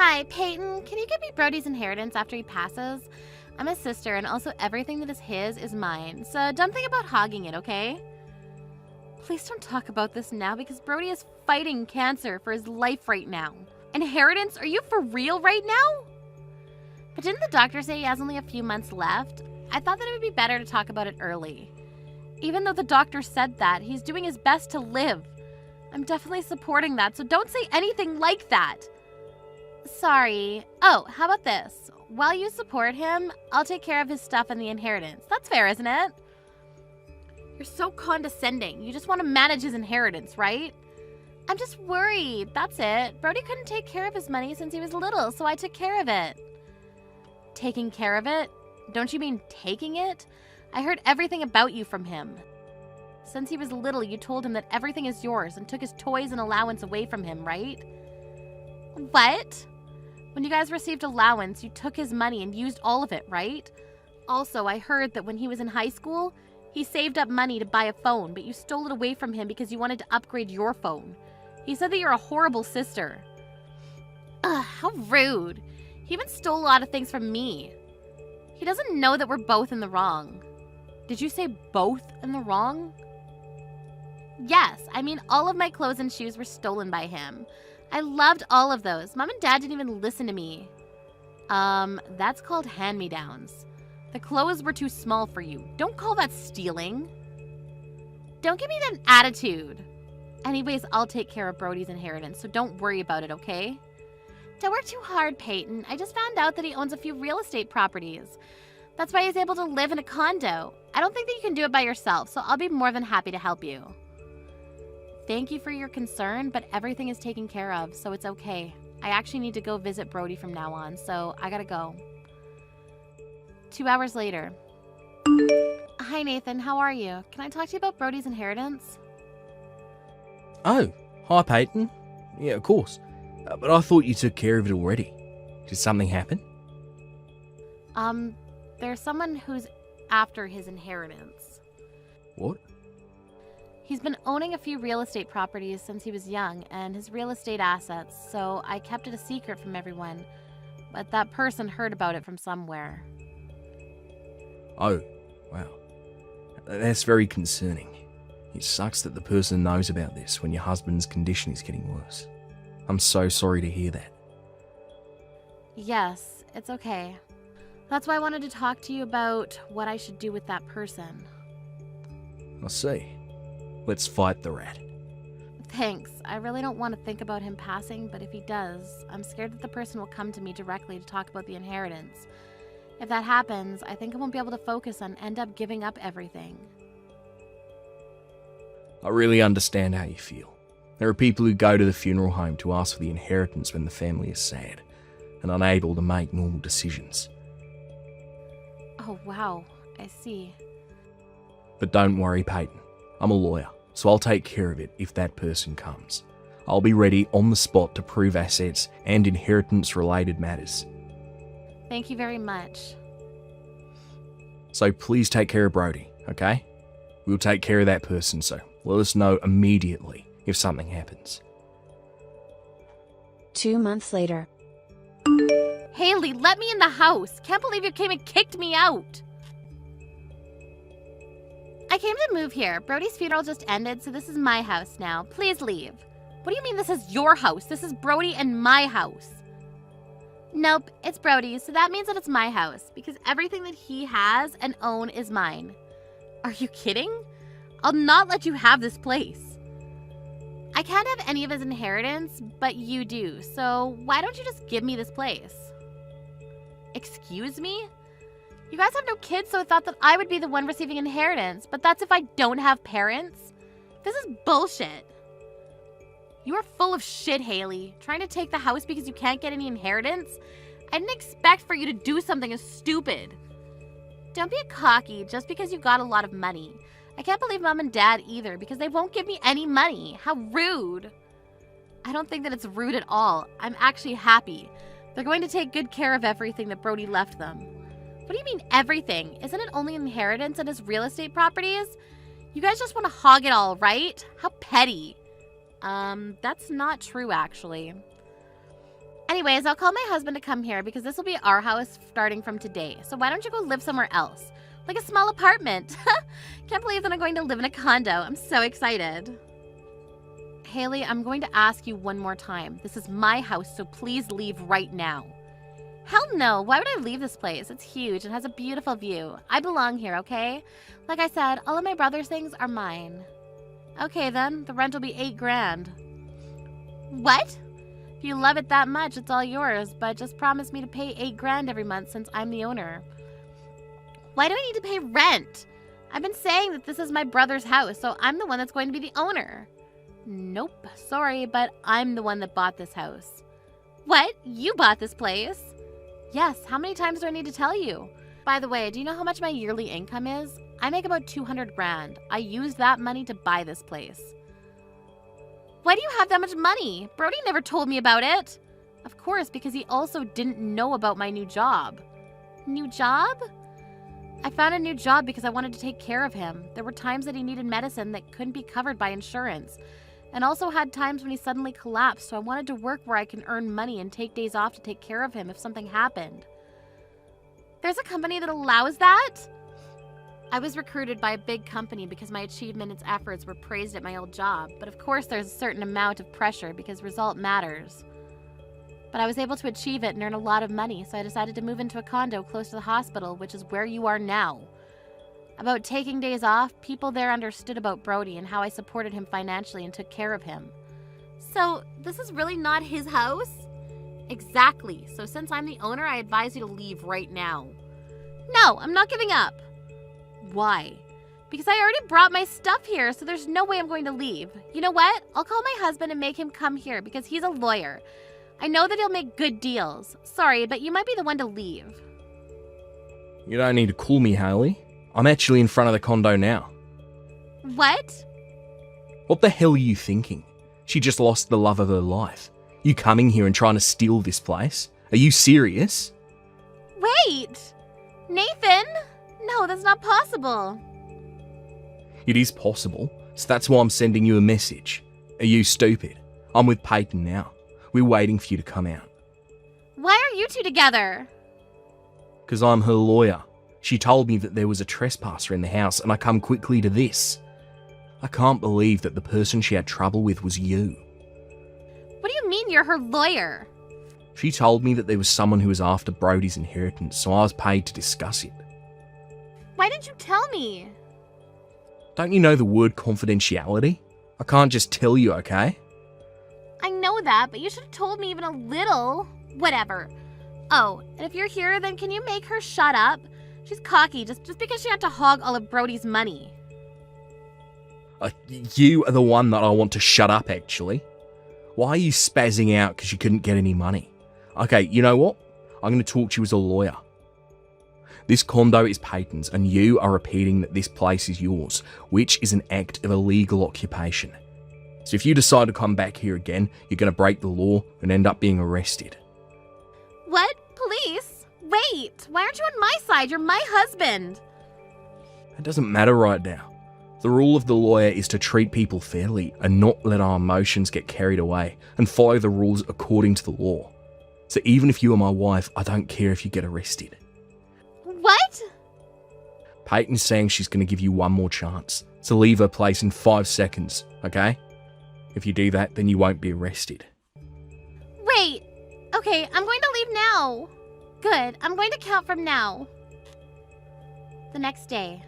Hi, Peyton. Can you give me Brody's inheritance after he passes? I'm his sister, and also everything that is his is mine, so don't think about hogging it, okay? Please don't talk about this now because Brody is fighting cancer for his life right now. Inheritance? Are you for real right now? But didn't the doctor say he has only a few months left? I thought that it would be better to talk about it early. Even though the doctor said that, he's doing his best to live. I'm definitely supporting that, so don't say anything like that. Sorry. Oh, how about this? While you support him, I'll take care of his stuff and the inheritance. That's fair, isn't it? You're so condescending. You just want to manage his inheritance, right? I'm just worried. That's it. Brody couldn't take care of his money since he was little, so I took care of it. Taking care of it? Don't you mean taking it? I heard everything about you from him. Since he was little, you told him that everything is yours and took his toys and allowance away from him, right? What? When you guys received allowance, you took his money and used all of it, right? Also, I heard that when he was in high school, he saved up money to buy a phone, but you stole it away from him because you wanted to upgrade your phone. He said that you're a horrible sister. Ugh, how rude. He even stole a lot of things from me. He doesn't know that we're both in the wrong. Did you say both in the wrong? Yes, I mean all of my clothes and shoes were stolen by him. I loved all of those. Mom and Dad didn't even listen to me. That's called hand-me-downs. The clothes were too small for you. Don't call that stealing. Don't give me that attitude. Anyways, I'll take care of Brody's inheritance, so don't worry about it, okay? Don't work too hard, Peyton. I just found out that he owns a few real estate properties. That's why he's able to live in a condo. I don't think that you can do it by yourself, so I'll be more than happy to help you. Thank you for your concern, but everything is taken care of, so it's okay. I actually need to go visit Brody from now on, so I gotta go. 2 hours later. Hi, Nathan. How are you? Can I talk to you about Brody's inheritance? Oh, hi Peyton. Yeah, of course. But I thought you took care of it already. Did something happen? There's someone who's after his inheritance. What? He's been owning a few real estate properties since he was young, and his real estate assets, so I kept it a secret from everyone. But that person heard about it from somewhere. Oh, wow. That's very concerning. It sucks that the person knows about this when your husband's condition is getting worse. I'm so sorry to hear that. Yes, it's okay. That's why I wanted to talk to you about what I should do with that person. I see. Let's fight the rat. Thanks. I really don't want to think about him passing, but if he does, I'm scared that the person will come to me directly to talk about the inheritance. If that happens, I think I won't be able to focus and end up giving up everything. I really understand how you feel. There are people who go to the funeral home to ask for the inheritance when the family is sad and unable to make normal decisions. Oh, wow. I see. But don't worry, Peyton. I'm a lawyer, so I'll take care of it if that person comes. I'll be ready on the spot to prove assets and inheritance-related matters. Thank you very much. So please take care of Brody, okay? We'll take care of that person, so let us know immediately if something happens. 2 months later. Haley, let me in the house. Can't believe you came and kicked me out. I came to move here. Brody's funeral just ended, so this is my house now. Please leave. What do you mean this is your house? This is Brody and my house. Nope, it's Brody's, so that means that it's my house, because everything that he has and own is mine. Are you kidding? I'll not let you have this place. I can't have any of his inheritance, but you do, so why don't you just give me this place? Excuse me? You guys have no kids, so I thought that I would be the one receiving inheritance, but that's if I don't have parents? This is bullshit. You are full of shit, Haley. Trying to take the house because you can't get any inheritance? I didn't expect for you to do something as stupid. Don't be cocky just because you got a lot of money. I can't believe Mom and Dad either because they won't give me any money. How rude. I don't think that it's rude at all. I'm actually happy. They're going to take good care of everything that Brody left them. What do you mean everything? Isn't it only inheritance and his real estate properties? You guys just want to hog it all, right? How petty. That's not true, actually. Anyways, I'll call my husband to come here because this will be our house starting from today. So why don't you go live somewhere else? Like a small apartment. Can't believe that I'm going to live in a condo. I'm so excited. Haley, I'm going to ask you one more time. This is my house, so please leave right now. Hell no. Why would I leave this place? It's huge. It has a beautiful view. I belong here, okay? Like I said, all of my brother's things are mine. Okay then, the rent will be $8,000. What? If you love it that much, it's all yours, but just promise me to pay $8,000 every month since I'm the owner. Why do I need to pay rent? I've been saying that this is my brother's house, so I'm the one that's going to be the owner. Nope, sorry, but I'm the one that bought this house. What? You bought this place? Yes, how many times do I need to tell you? By the way, do you know how much my yearly income is? I make about $200,000. I used that money to buy this place. Why do you have that much money? Brody never told me about it. Of course, because he also didn't know about my new job. New job? I found a new job because I wanted to take care of him. There were times that he needed medicine that couldn't be covered by insurance, and also had times when he suddenly collapsed, so I wanted to work where I can earn money and take days off to take care of him if something happened. There's a company that allows that? I was recruited by a big company because my achievement and efforts were praised at my old job, but of course there's a certain amount of pressure because result matters. But I was able to achieve it and earn a lot of money, so I decided to move into a condo close to the hospital, which is where you are now. About taking days off, people there understood about Brody and how I supported him financially and took care of him. So, this is really not his house? Exactly. So since I'm the owner, I advise you to leave right now. No, I'm not giving up. Why? Because I already brought my stuff here, so there's no way I'm going to leave. You know what? I'll call my husband and make him come here because he's a lawyer. I know that he'll make good deals. Sorry, but you might be the one to leave. You don't need to call me, Haley. I'm actually in front of the condo now. What? What the hell are you thinking? She just lost the love of her life. You coming here and trying to steal this place? Are you serious? Wait! Nathan? No, that's not possible. It is possible, so that's why I'm sending you a message. Are you stupid? I'm with Peyton now. We're waiting for you to come out. Why are you two together? Because I'm her lawyer. She told me that there was a trespasser in the house and I come quickly to this. I can't believe that the person she had trouble with was you. What do you mean you're her lawyer? She told me that there was someone who was after Brody's inheritance, so I was paid to discuss it. Why didn't you tell me? Don't you know the word confidentiality? I can't just tell you, okay? I know that, but you should have told me even a little. Whatever. Oh, and if you're here, then can you make her shut up? She's cocky just because she had to hog all of Brody's money. You are the one that I want to shut up, actually. Why are you spazzing out because you couldn't get any money? Okay, you know what? I'm going to talk to you as a lawyer. This condo is Peyton's, and you are repeating that this place is yours, which is an act of illegal occupation. So if you decide to come back here again, you're going to break the law and end up being arrested. What? Police? Wait, why aren't you on my side? You're my husband. It doesn't matter right now. The rule of the lawyer is to treat people fairly and not let our emotions get carried away and follow the rules according to the law. So even if you are my wife, I don't care if you get arrested. What? Peyton's saying she's going to give you one more chance. So leave her place in 5 seconds, okay? If you do that, then you won't be arrested. Wait. Okay, I'm going to leave now. Good, I'm going to count from now. The next day.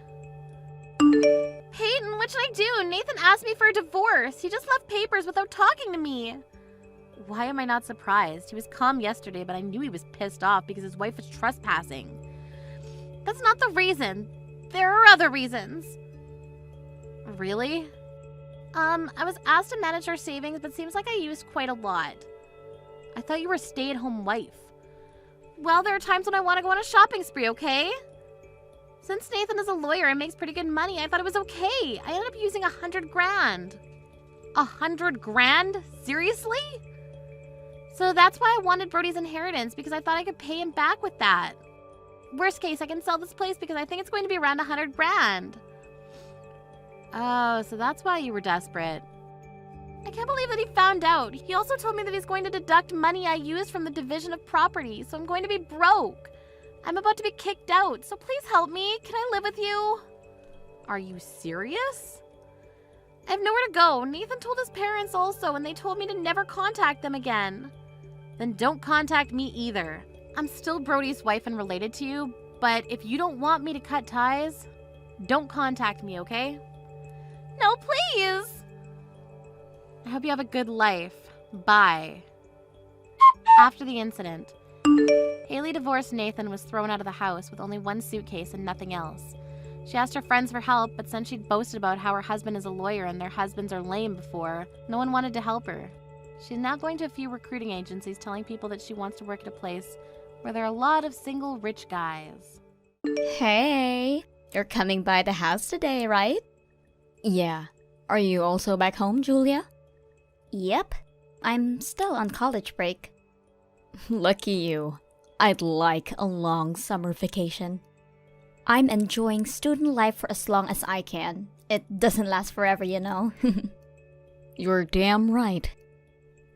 Peyton, what should I do? Nathan asked me for a divorce. He just left papers without talking to me. Why am I not surprised? He was calm yesterday, but I knew he was pissed off because his wife was trespassing. That's not the reason. There are other reasons. Really? I was asked to manage our savings, but seems like I used quite a lot. I thought you were a stay-at-home wife. Well, there are times when I want to go on a shopping spree, okay? Since Nathan is a lawyer and makes pretty good money, I thought it was okay. I ended up using $100,000. $100,000? Seriously? So that's why I wanted Brody's inheritance, because I thought I could pay him back with that. Worst case, I can sell this place because I think it's going to be around $100,000. Oh, so that's why you were desperate. I can't believe that he found out. He also told me that he's going to deduct money I used from the division of property, so I'm going to be broke. I'm about to be kicked out, so please help me. Can I live with you? Are you serious? I have nowhere to go. Nathan told his parents also, and they told me to never contact them again. Then don't contact me either. I'm still Brody's wife and related to you, but if you don't want me to cut ties, don't contact me, okay? No, please! I hope you have a good life. Bye. After the incident, Haley divorced Nathan was thrown out of the house with only one suitcase and nothing else. She asked her friends for help, but since she'd boasted about how her husband is a lawyer and their husbands are lame before, no one wanted to help her. She's now going to a few recruiting agencies telling people that she wants to work at a place where there are a lot of single rich guys. Hey, you're coming by the house today, right? Yeah. Are you also back home, Julia? Yep. I'm still on college break. Lucky you. I'd like a long summer vacation. I'm enjoying student life for as long as I can. It doesn't last forever, you know. You're damn right.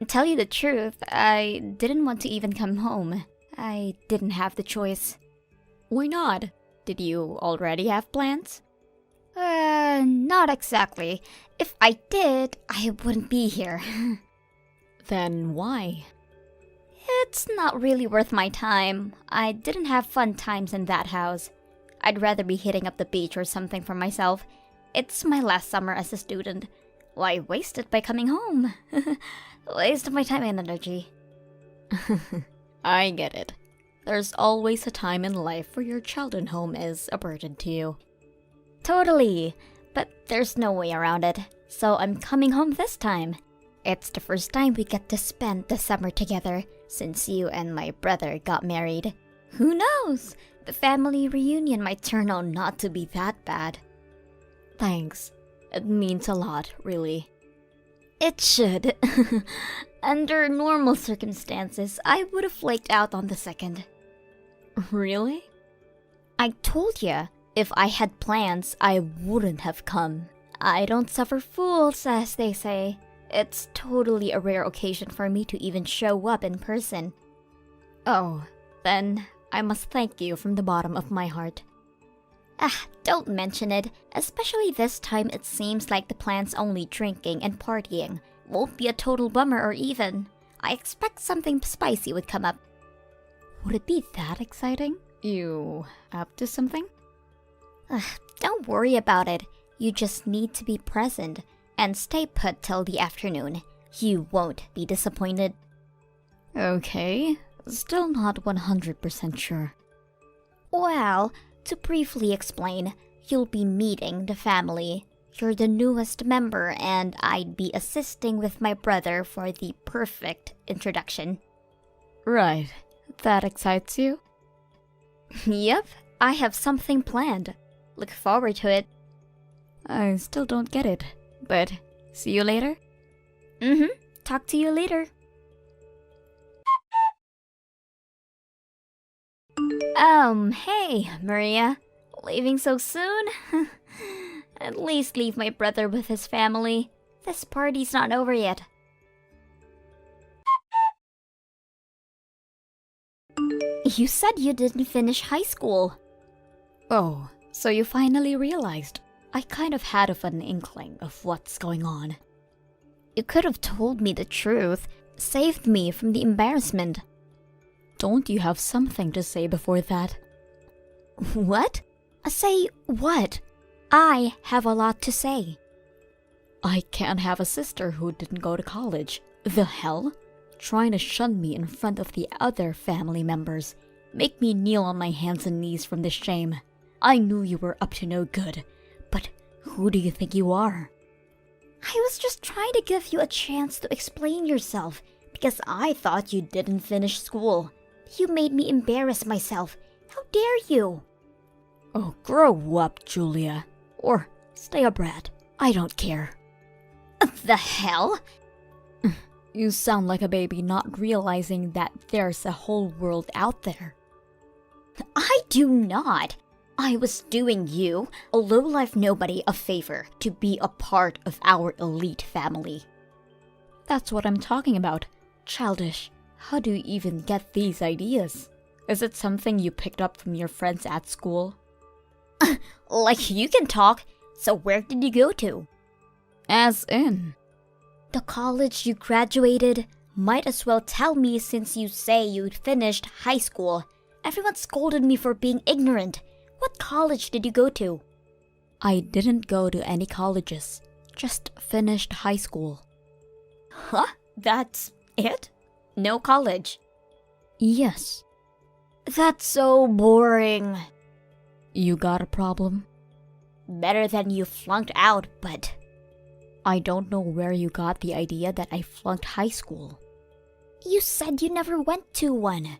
Tell you the truth, I didn't want to even come home. I didn't have the choice. Why not? Did you already have plans? Not exactly. If I did, I wouldn't be here. Then why? It's not really worth my time. I didn't have fun times in that house. I'd rather be hitting up the beach or something for myself. It's my last summer as a student. Why waste it by coming home? Waste of my time and energy. I get it. There's always a time in life where your childhood home is a burden to you. Totally, but there's no way around it, so I'm coming home this time. It's the first time we get to spend the summer together since you and my brother got married. Who knows? The family reunion might turn out not to be that bad. Thanks. It means a lot, really. It should. Under normal circumstances, I would have flaked out on the second. Really? I told ya, if I had plans, I wouldn't have come. I don't suffer fools, as they say. It's totally a rare occasion for me to even show up in person. Oh, then I must thank you from the bottom of my heart. Don't mention it. Especially this time it seems like the plan's only drinking and partying. Won't be a total bummer or even. I expect something spicy would come up. Would it be that exciting? You up to something? Don't worry about it. You just need to be present and stay put till the afternoon. You won't be disappointed. Okay, still not 100% sure. Well, to briefly explain, you'll be meeting the family. You're the newest member, and I'd be assisting with my brother for the perfect introduction. Right. That excites you? Yep, I have something planned. Look forward to it. I still don't get it, but see you later? Talk to you later. Hey, Maria. Leaving so soon? At least leave my brother with his family. This party's not over yet. You said you didn't finish high school. Oh, so you finally realized. I kind of had an inkling of what's going on. You could have told me the truth, saved me from the embarrassment. Don't you have something to say before that? What? Say what? I have a lot to say. I can't have a sister who didn't go to college. The hell? Trying to shun me in front of the other family members. Make me kneel on my hands and knees from the shame. I knew you were up to no good. But who do you think you are? I was just trying to give you a chance to explain yourself because I thought you didn't finish school. You made me embarrass myself. How dare you? Oh, grow up, Julia. Or stay a brat. I don't care. The hell? You sound like a baby not realizing that there's a whole world out there. I do not. I was doing you, a lowlife nobody, a favor to be a part of our elite family. That's what I'm talking about. Childish. How do you even get these ideas? Is it something you picked up from your friends at school? Like you can talk, so where did you go to? As in? The college you graduated. Might as well tell me since you say you'd finished high school. Everyone scolded me for being ignorant. What college did you go to? I didn't go to any colleges. Just finished high school. Huh? That's it? No college? Yes. That's so boring. You got a problem? Better than you flunked out, but... I don't know where you got the idea that I flunked high school. You said you never went to one.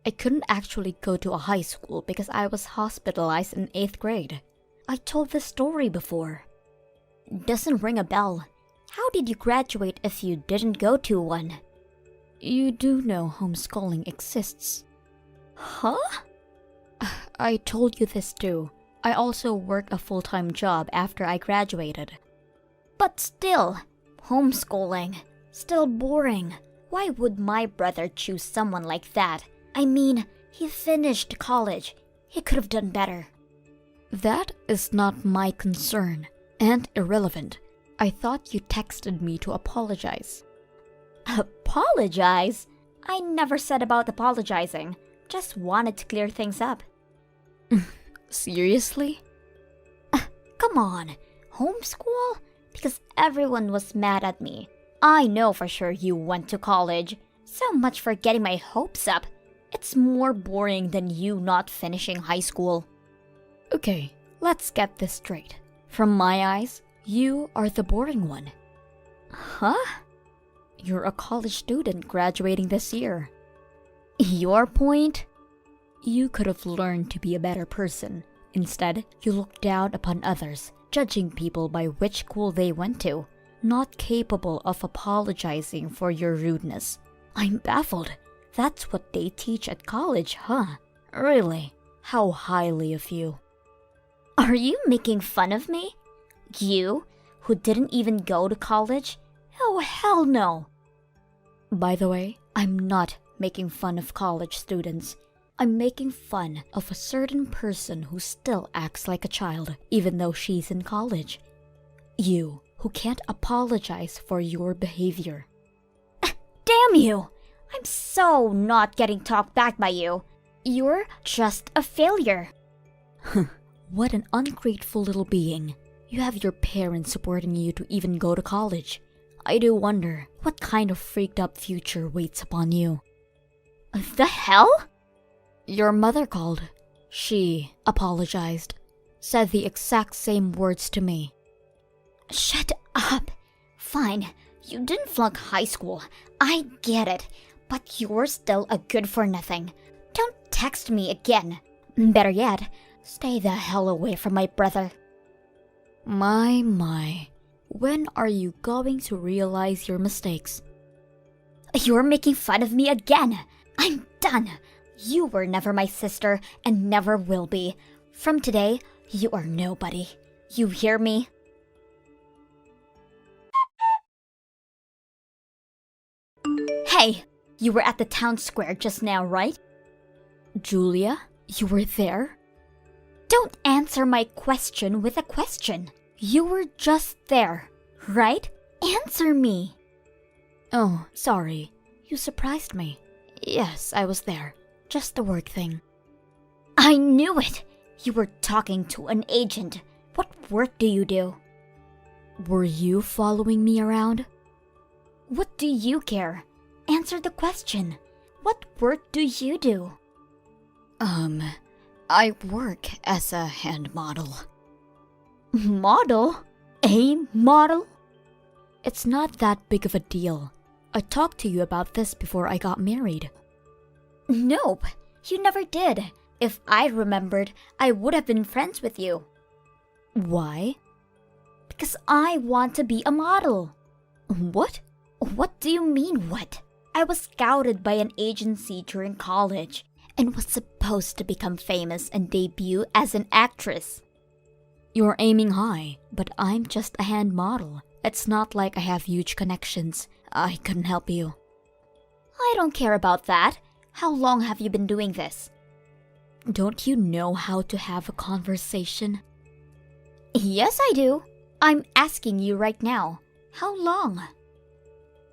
I couldn't actually go to a high school because I was hospitalized in 8th grade. I told this story before. Doesn't ring a bell. How did you graduate if you didn't go to one? You do know homeschooling exists. Huh? I told you this too. I also worked a full-time job after I graduated. But still, homeschooling. Still boring. Why would my brother choose someone like that? I mean, he finished college. He could have done better. That is not my concern, and irrelevant. I thought you texted me to apologize. Apologize? I never said about apologizing. Just wanted to clear things up. Seriously? Come on, homeschool? Because everyone was mad at me. I know for sure you went to college. So much for getting my hopes up. It's more boring than you not finishing high school. Okay, let's get this straight. From my eyes, you are the boring one. Huh? You're a college student graduating this year. Your point? You could have learned to be a better person. Instead, you look down upon others, judging people by which school they went to, not capable of apologizing for your rudeness. I'm baffled. That's what they teach at college, huh? Really? How highly of you. Are you making fun of me? You, who didn't even go to college? Oh, hell no. By the way, I'm not making fun of college students. I'm making fun of a certain person who still acts like a child, even though she's in college. You, who can't apologize for your behavior. Damn you! I'm so not getting talked back by you. You're just a failure. What an ungrateful little being. You have your parents supporting you to even go to college. I do wonder what kind of freaked up future waits upon you. The hell? Your mother called. She apologized. Said the exact same words to me. Shut up. Fine, you didn't flunk high school. I get it. But you're still a good-for-nothing. Don't text me again. Better yet, stay the hell away from my brother. My. When are you going to realize your mistakes? You're making fun of me again. I'm done. You were never my sister and never will be. From today, you are nobody. You hear me? Hey, you were at the town square just now, right? Julia, you were there? Don't answer my question with a question. You were just there, right? Answer me. Oh, sorry. You surprised me. Yes, I was there. Just the work thing. I knew it! You were talking to an agent. What work do you do? Were you following me around? What do you care? Answer the question. What work do you do? I work as a hand model. Model? A model? It's not that big of a deal. I talked to you about this before I got married. Nope, you never did. If I remembered, I would have been friends with you. Why? Because I want to be a model. What? What do you mean, what? I was scouted by an agency during college and was supposed to become famous and debut as an actress. You're aiming high, but I'm just a hand model. It's not like I have huge connections. I couldn't help you. I don't care about that. How long have you been doing this? Don't you know how to have a conversation? Yes, I do. I'm asking you right now. How long?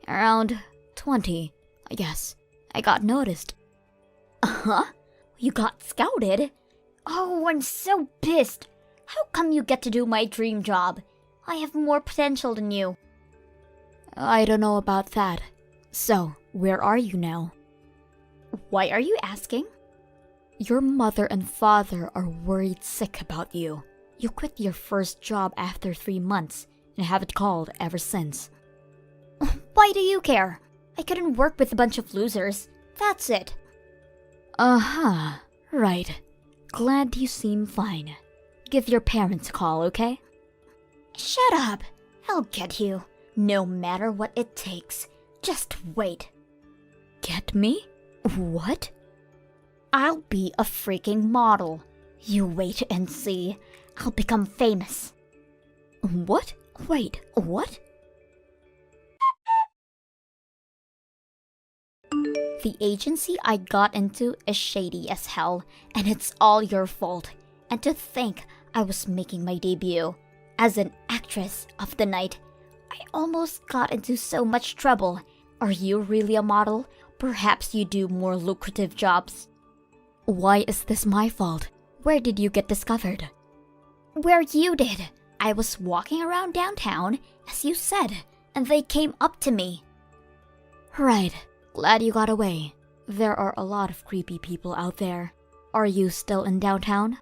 Around 20, I guess. I got noticed. Huh? You got scouted? Oh, I'm so pissed. How come you get to do my dream job? I have more potential than you. I don't know about that. So, where are you now? Why are you asking? Your mother and father are worried sick about you. You quit your first job after 3 months and haven't called ever since. Why do you care? I couldn't work with a bunch of losers. That's it. Uh-huh. Right. Glad you seem fine. Give your parents a call, okay? Shut up. I'll get you. No matter what it takes. Just wait. Get me? What? I'll be a freaking model. You wait and see. I'll become famous. What? Wait, what? The agency I got into is shady as hell, and it's all your fault. And to think I was making my debut as an actress of the night. I almost got into so much trouble. Are you really a model? Perhaps you do more lucrative jobs. Why is this my fault? Where did you get discovered? Where you did. I was walking around downtown, as you said, and they came up to me. Right. Glad you got away. There are a lot of creepy people out there. Are you still in downtown?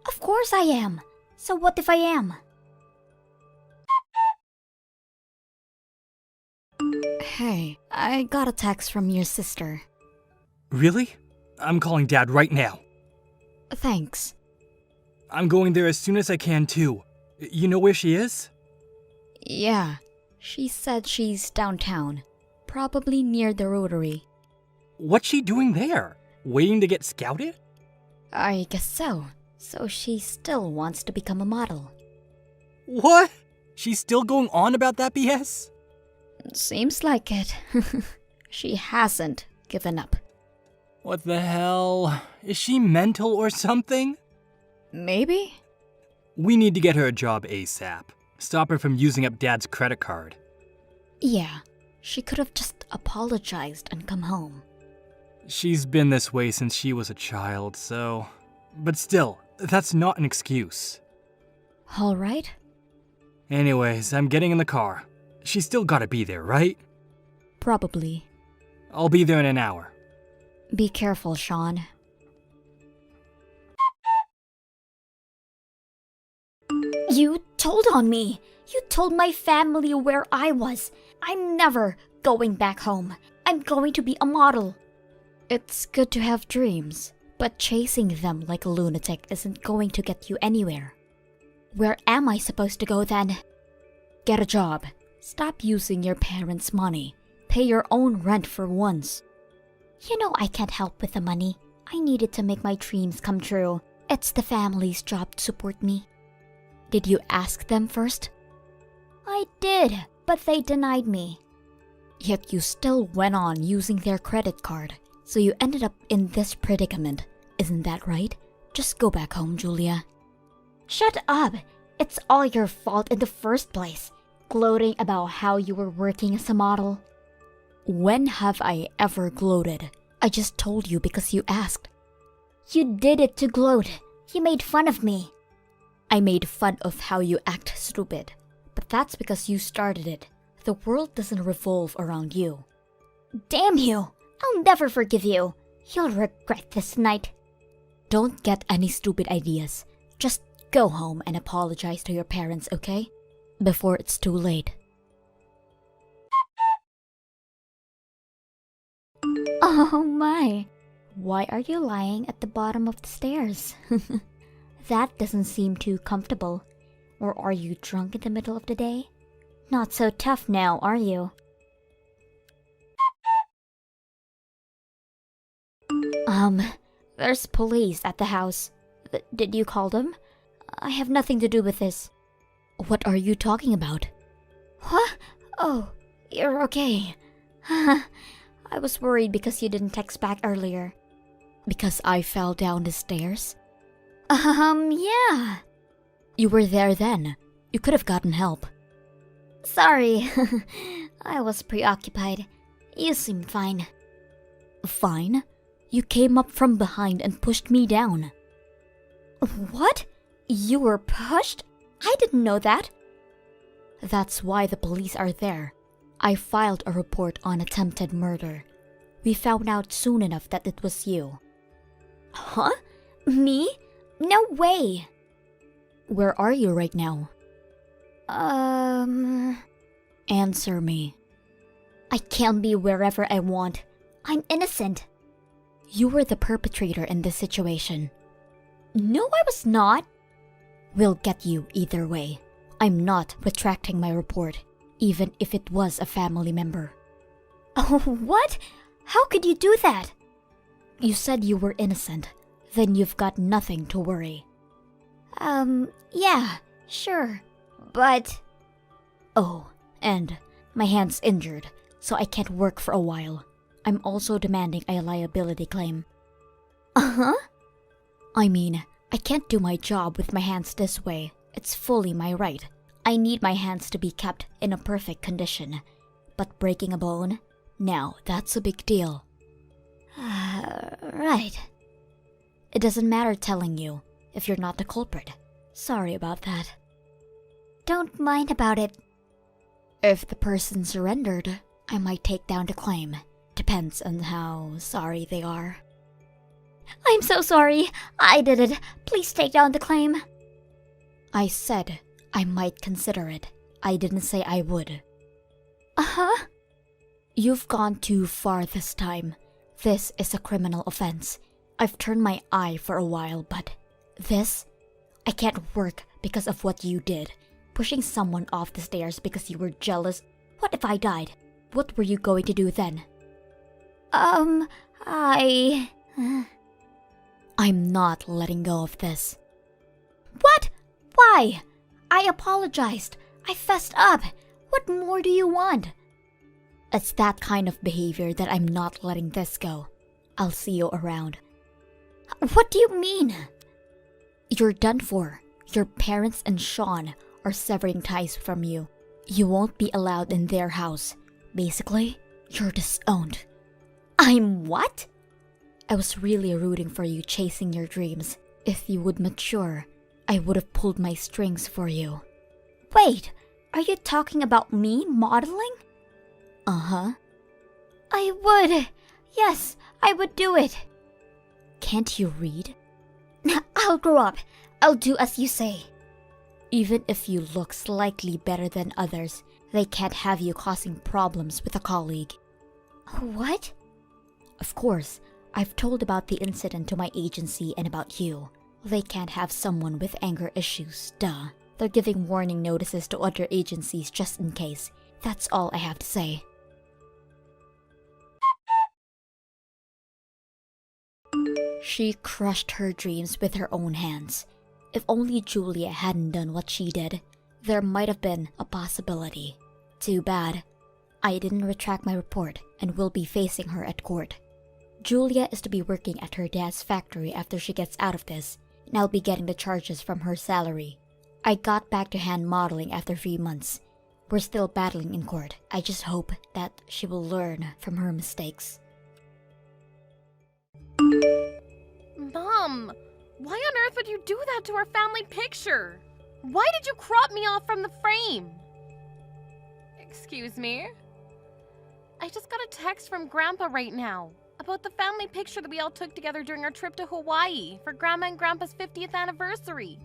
Of course I am. So what if I am? Hey, I got a text from your sister. Really? I'm calling Dad right now. Thanks. I'm going there as soon as I can too. You know where she is? Yeah, she said she's downtown. Probably near the Rotary. What's she doing there? Waiting to get scouted? I guess so. So she still wants to become a model. What? She's still going on about that BS? Seems like it. She hasn't given up. What the hell? Is she mental or something? Maybe? We need to get her a job ASAP. Stop her from using up Dad's credit card. Yeah, she could have just apologized and come home. She's been this way since she was a child, so... But still, that's not an excuse. All right. Anyways, I'm getting in the car. She's still gotta be there, right? Probably. I'll be there in an hour. Be careful, Sean. You told on me. You told my family where I was. I'm never going back home. I'm going to be a model. It's good to have dreams, but chasing them like a lunatic isn't going to get you anywhere. Where am I supposed to go then? Get a job. Stop using your parents' money. Pay your own rent for once. You know I can't help with the money. I need it to make my dreams come true. It's the family's job to support me. Did you ask them first? I did, but they denied me. Yet you still went on using their credit card, so you ended up in this predicament. Isn't that right? Just go back home, Julia. Shut up! It's all your fault in the first place. Gloating about how you were working as a model. When have I ever gloated? I just told you because you asked. You did it to gloat. You made fun of me. I made fun of how you act stupid. But that's because you started it. The world doesn't revolve around you. Damn you! I'll never forgive you. You'll regret this night. Don't get any stupid ideas. Just go home and apologize to your parents, okay? Before it's too late. Oh my! Why are you lying at the bottom of the stairs? That doesn't seem too comfortable. Or are you drunk in the middle of the day? Not so tough now, are you? There's police at the house. Did you call them? I have nothing to do with this. What are you talking about? What? Oh, You're okay. I was worried because you didn't text back earlier. Because I fell down the stairs? Yeah. You were there then. You could have gotten help. Sorry. I was preoccupied. You seem fine. Fine? You came up from behind and pushed me down. What? You were pushed? I didn't know that. That's why the police are there. I filed a report on attempted murder. We found out soon enough that it was you. Huh? Me? No way. Where are you right now? Answer me. I can't be wherever I want. I'm innocent. You were the perpetrator in this situation. No, I was not. We'll get you either way. I'm not retracting my report, even if it was a family member. Oh, what? How could you do that? You said you were innocent. Then you've got nothing to worry. Yeah, sure. But... Oh, and my hand's injured, so I can't work for a while. I'm also demanding a liability claim. Uh-huh? I mean, I can't do my job with my hands this way. It's fully my right. I need my hands to be kept in a perfect condition. But breaking a bone? Now, that's a big deal. Right. It doesn't matter telling you if you're not the culprit. Sorry about that. Don't mind about it. If the person surrendered, I might take down the claim. Depends on how sorry they are. I'm so sorry. I did it. Please take down the claim. I said I might consider it. I didn't say I would. Uh-huh. You've gone too far this time. This is a criminal offense. I've turned my eye for a while, but this? I can't work because of what you did. Pushing someone off the stairs because you were jealous. What if I died? What were you going to do then? I'm not letting go of this. What? Why? I apologized. I fessed up. What more do you want? It's that kind of behavior that I'm not letting this go. I'll see you around. What do you mean? You're done for. Your parents and Sean are severing ties from you. You won't be allowed in their house. Basically, you're disowned. I'm what? I was really rooting for you chasing your dreams. If you would mature, I would have pulled my strings for you. Wait, are you talking about me modeling? Uh-huh. I would. Yes, I would do it. Can't you read? I'll grow up. I'll do as you say. Even if you look slightly better than others, they can't have you causing problems with a colleague. What? Of course, I've told about the incident to my agency and about you. They can't have someone with anger issues, duh. They're giving warning notices to other agencies just in case. That's all I have to say. She crushed her dreams with her own hands. If only Julia hadn't done what she did, there might have been a possibility. Too bad. I didn't retract my report and will be facing her at court. Julia is to be working at her dad's factory after she gets out of this, and I'll be getting the charges from her salary. I got back to hand modeling after 3 months. We're still battling in court. I just hope that she will learn from her mistakes. Mom, why on earth would you do that to our family picture? Why did you crop me off from the frame? Excuse me? I just got a text from Grandpa right now about the family picture that we all took together during our trip to Hawaii for Grandma and Grandpa's 50th anniversary.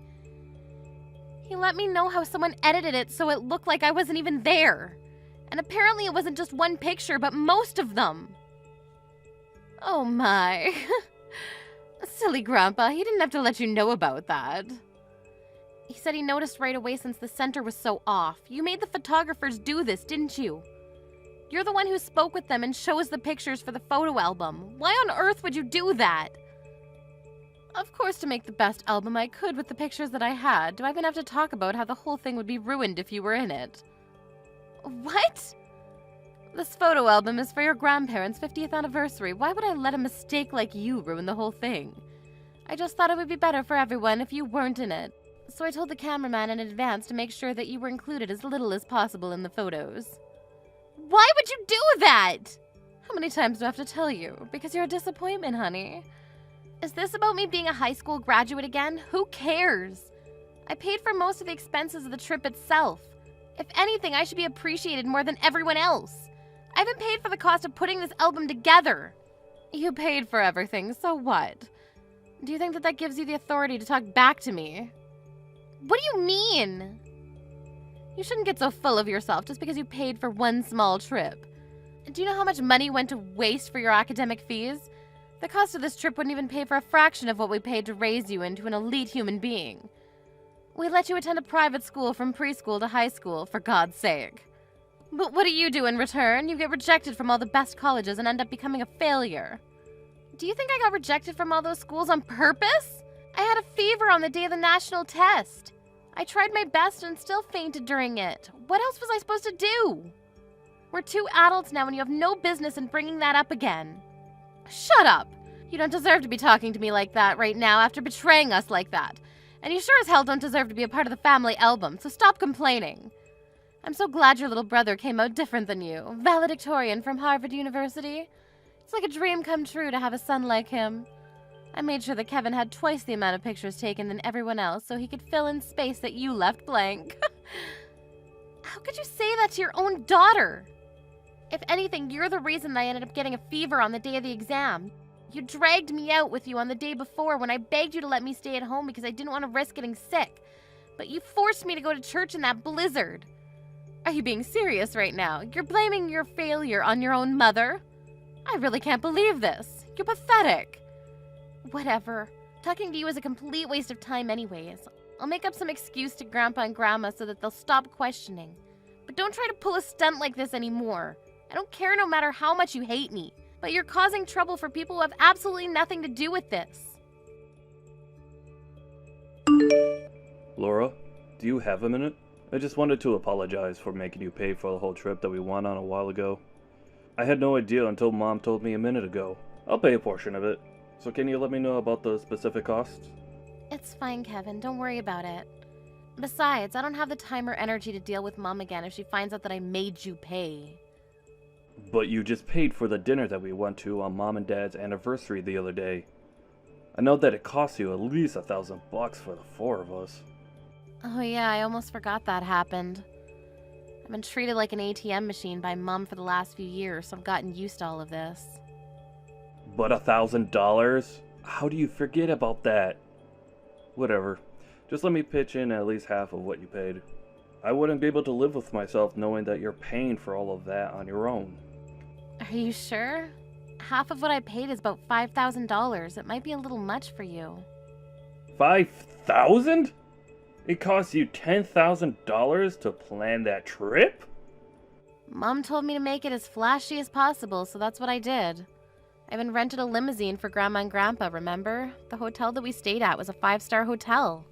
He let me know how someone edited it so it looked like I wasn't even there. And apparently it wasn't just one picture, but most of them. Oh my. Silly Grandpa, he didn't have to let you know about that. He said he noticed right away since the center was so off. You made the photographers do this, didn't you? You're the one who spoke with them and chose the pictures for the photo album. Why on earth would you do that? Of course, to make the best album I could with the pictures that I had. Do I even have to talk about how the whole thing would be ruined if you were in it? What? This photo album is for your grandparents' 50th anniversary. Why would I let a mistake like you ruin the whole thing? I just thought it would be better for everyone if you weren't in it. So I told the cameraman in advance to make sure that you were included as little as possible in the photos. Why would you do that? How many times do I have to tell you? Because you're a disappointment, honey. Is this about me being a high school graduate again? Who cares? I paid for most of the expenses of the trip itself. If anything, I should be appreciated more than everyone else. I haven't paid for the cost of putting this album together. You paid for everything, so what? Do you think that gives you the authority to talk back to me? What do you mean? You shouldn't get so full of yourself just because you paid for one small trip. Do you know how much money went to waste for your academic fees? The cost of this trip wouldn't even pay for a fraction of what we paid to raise you into an elite human being. We let you attend a private school from preschool to high school, for God's sake. But what do you do in return? You get rejected from all the best colleges and end up becoming a failure. Do you think I got rejected from all those schools on purpose? I had a fever on the day of the national test. I tried my best and still fainted during it. What else was I supposed to do? We're 2 adults now and you have no business in bringing that up again. Shut up! You don't deserve to be talking to me like that right now after betraying us like that. And you sure as hell don't deserve to be a part of the family album, so stop complaining. I'm so glad your little brother came out different than you. Valedictorian from Harvard University. It's like a dream come true to have a son like him. I made sure that Kevin had twice the amount of pictures taken than everyone else so he could fill in space that you left blank. How could you say that to your own daughter? If anything, you're the reason I ended up getting a fever on the day of the exam. You dragged me out with you on the day before when I begged you to let me stay at home because I didn't want to risk getting sick. But you forced me to go to church in that blizzard. Are you being serious right now? You're blaming your failure on your own mother? I really can't believe this. You're pathetic. Whatever. Talking to you is a complete waste of time anyways. I'll make up some excuse to Grandpa and Grandma so that they'll stop questioning. But don't try to pull a stunt like this anymore. I don't care no matter how much you hate me. But you're causing trouble for people who have absolutely nothing to do with this. Laura, do you have a minute? I just wanted to apologize for making you pay for the whole trip that we went on a while ago. I had no idea until Mom told me a minute ago. I'll pay a portion of it. So can you let me know about the specific costs? It's fine, Kevin. Don't worry about it. Besides, I don't have the time or energy to deal with Mom again if she finds out that I made you pay. But you just paid for the dinner that we went to on Mom and Dad's anniversary the other day. I know that it cost you at least $1,000 for the 4 of us. Oh yeah, I almost forgot that happened. I've been treated like an ATM machine by Mom for the last few years, so I've gotten used to all of this. But $1,000? How do you forget about that? Whatever. Just let me pitch in at least half of what you paid. I wouldn't be able to live with myself knowing that you're paying for all of that on your own. Are you sure? Half of what I paid is about $5,000. It might be a little much for you. $5,000? It cost you $10,000 to plan that trip? Mom told me to make it as flashy as possible, so that's what I did. I even rented a limousine for Grandma and Grandpa, remember? The hotel that we stayed at was a 5-star hotel.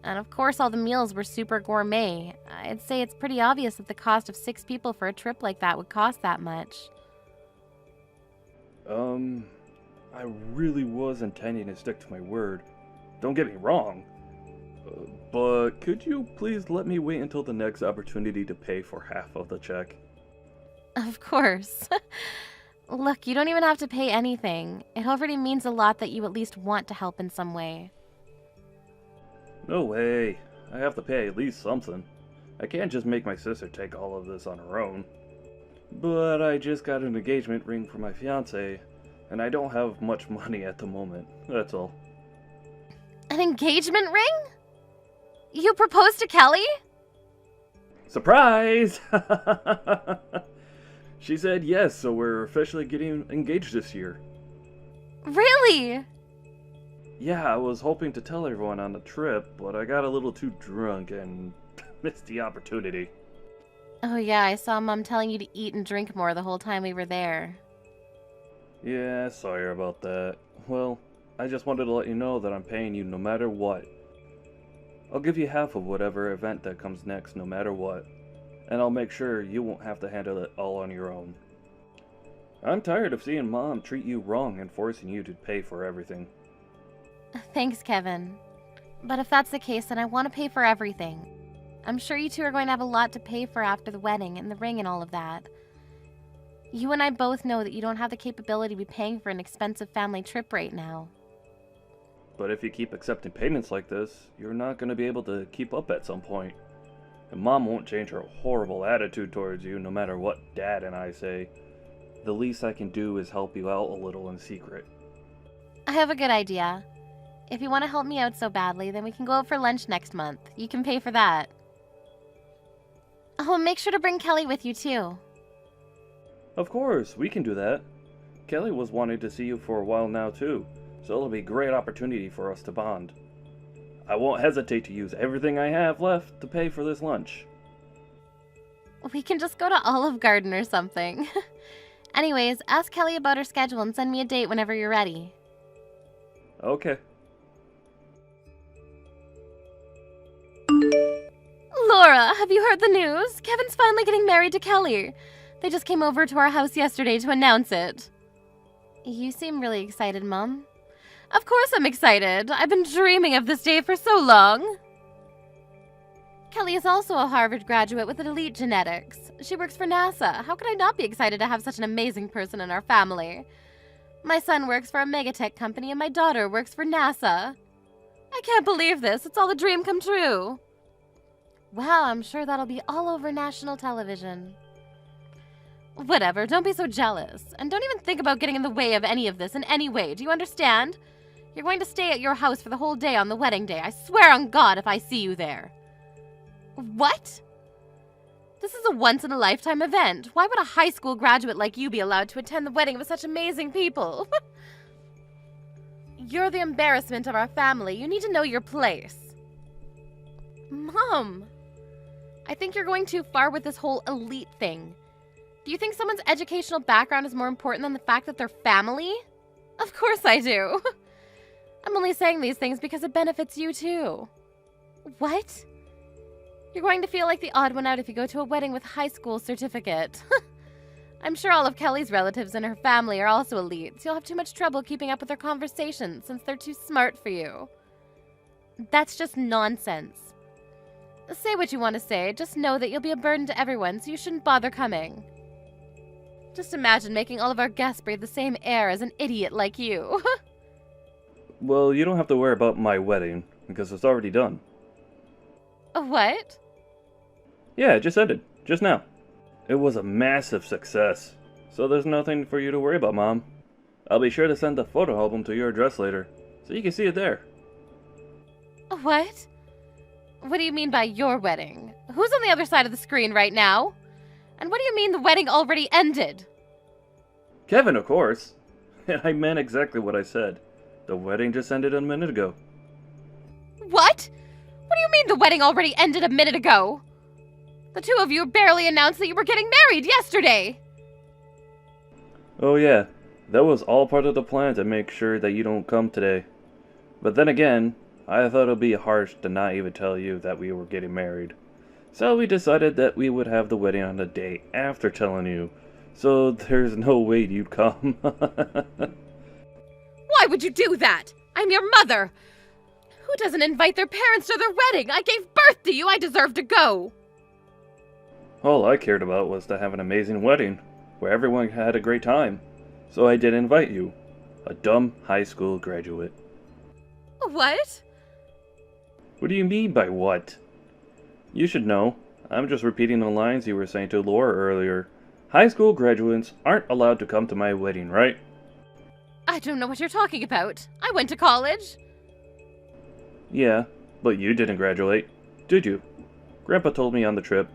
And of course all the meals were super gourmet. I'd say it's pretty obvious that the cost of 6 people for a trip like that would cost that much. I really was intending to stick to my word. Don't get me wrong. But could you please let me wait until the next opportunity to pay for half of the check? Of course. Look, you don't even have to pay anything. It already means a lot that you at least want to help in some way. No way. I have to pay at least something. I can't just make my sister take all of this on her own. But I just got an engagement ring for my fiancé, and I don't have much money at the moment. That's all. An engagement ring? You proposed to Kelly? Surprise! She said yes, so we're officially getting engaged this year. Really? Yeah, I was hoping to tell everyone on the trip, but I got a little too drunk and missed the opportunity. Oh yeah, I saw Mom telling you to eat and drink more the whole time we were there. Yeah, sorry about that. Well, I just wanted to let you know that I'm paying you no matter what. I'll give you half of whatever event that comes next, no matter what. and I'll make sure you won't have to handle it all on your own. I'm tired of seeing Mom treat you wrong and forcing you to pay for everything. Thanks, Kevin. But if that's the case, then I want to pay for everything. I'm sure you two are going to have a lot to pay for after the wedding and the ring and all of that. You and I both know that you don't have the capability to be paying for an expensive family trip right now. But if you keep accepting payments like this, you're not going to be able to keep up at some point. And Mom won't change her horrible attitude towards you no matter what Dad and I say. The least I can do is help you out a little in secret. I have a good idea. If you want to help me out so badly, then we can go out for lunch next month. You can pay for that. Oh, and make sure to bring Kelly with you too. Of course, we can do that. Kelly was wanting to see you for a while now too, so it'll be a great opportunity for us to bond. I won't hesitate to use everything I have left to pay for this lunch. We can just go to Olive Garden or something. Anyways, ask Kelly about her schedule and send me a date whenever you're ready. Okay. Laura, have you heard the news? Kevin's finally getting married to Kelly. They just came over to our house yesterday to announce it. You seem really excited, Mom. Of course I'm excited. I've been dreaming of this day for so long. Kelly is also a Harvard graduate with elite genetics. She works for NASA. How could I not be excited to have such an amazing person in our family? My son works for a megatech company and my daughter works for NASA. I can't believe this. It's all a dream come true. Wow, I'm sure that'll be all over national television. Whatever, don't be so jealous. And don't even think about getting in the way of any of this in any way. Do you understand? You're going to stay at your house for the whole day on the wedding day. I swear on God if I see you there. What? This is a once-in-a-lifetime event. Why would a high school graduate like you be allowed to attend the wedding of such amazing people? You're the embarrassment of our family. You need to know your place. Mom, I think you're going too far with this whole elite thing. Do you think someone's educational background is more important than the fact that they're family? Of course I do. I'm only saying these things because it benefits you too. What? You're going to feel like the odd one out if you go to a wedding with a high school certificate. I'm sure all of Kelly's relatives and her family are also elites. You'll have too much trouble keeping up with their conversations since they're too smart for you. That's just nonsense. Say what you want to say, just know that you'll be a burden to everyone, so you shouldn't bother coming. Just imagine making all of our guests breathe the same air as an idiot like you. Well, you don't have to worry about my wedding, because it's already done. What? Yeah, it just ended. Just now. It was a massive success. So there's nothing for you to worry about, Mom. I'll be sure to send the photo album to your address later, so you can see it there. What? What do you mean by your wedding? Who's on the other side of the screen right now? And what do you mean the wedding already ended? Kevin, of course. I meant exactly what I said. The wedding just ended a minute ago. What? What do you mean the wedding already ended a minute ago? The two of you barely announced that you were getting married yesterday. Oh yeah, that was all part of the plan to make sure that you don't come today. But then again, I thought it would be harsh to not even tell you that we were getting married. So we decided that we would have the wedding on the day after telling you. So there's no way you'd come. Why would you do that? I'm your mother. Who doesn't invite their parents to their wedding? I gave birth to you. I deserve to go. All I cared about was to have an amazing wedding, where everyone had a great time. So I did invite you, a dumb high school graduate. What? What do you mean by what? You should know. I'm just repeating the lines you were saying to Laura earlier. High school graduates aren't allowed to come to my wedding, right? I don't know what you're talking about. I went to college. Yeah, but you didn't graduate, did you? Grandpa told me on the trip.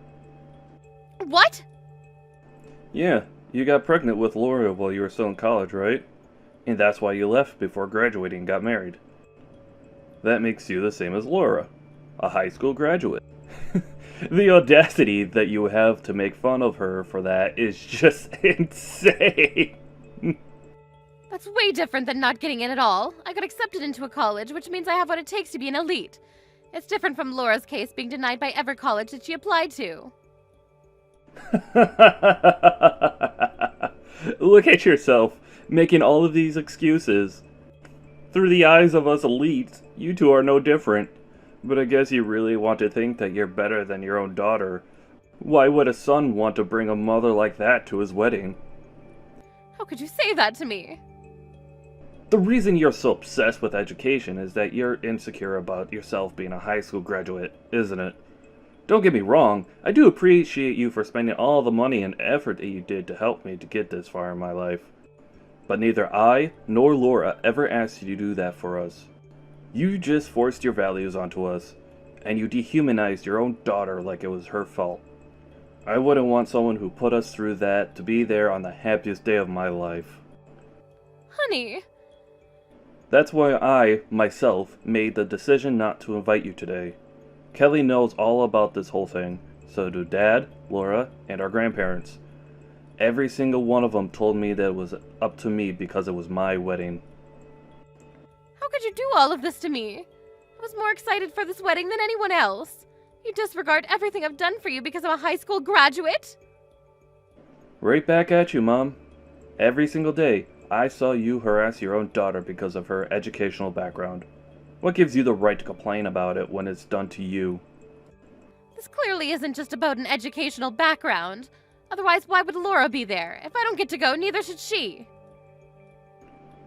What? Yeah, you got pregnant with Laura while you were still in college, right? And that's why you left before graduating and got married. That makes you the same as Laura, a high school graduate. The audacity that you have to make fun of her for that is just insane. That's way different than not getting in at all. I got accepted into a college, which means I have what it takes to be an elite. It's different from Laura's case being denied by every college that she applied to. Look at yourself, making all of these excuses. Through the eyes of us elites, you two are no different. But I guess you really want to think that you're better than your own daughter. Why would a son want to bring a mother like that to his wedding? How could you say that to me? The reason you're so obsessed with education is that you're insecure about yourself being a high school graduate, isn't it? Don't get me wrong, I do appreciate you for spending all the money and effort that you did to help me to get this far in my life. But neither I nor Laura ever asked you to do that for us. You just forced your values onto us, and you dehumanized your own daughter like it was her fault. I wouldn't want someone who put us through that to be there on the happiest day of my life. Honey. That's why I, myself, made the decision not to invite you today. Kelly knows all about this whole thing, so do Dad, Laura, and our grandparents. Every single one of them told me that it was up to me because it was my wedding. How could you do all of this to me? I was more excited for this wedding than anyone else. You disregard everything I've done for you because I'm a high school graduate? Right back at you, Mom. Every single day, I saw you harass your own daughter because of her educational background. What gives you the right to complain about it when it's done to you? This clearly isn't just about an educational background. Otherwise, why would Laura be there? If I don't get to go, neither should she.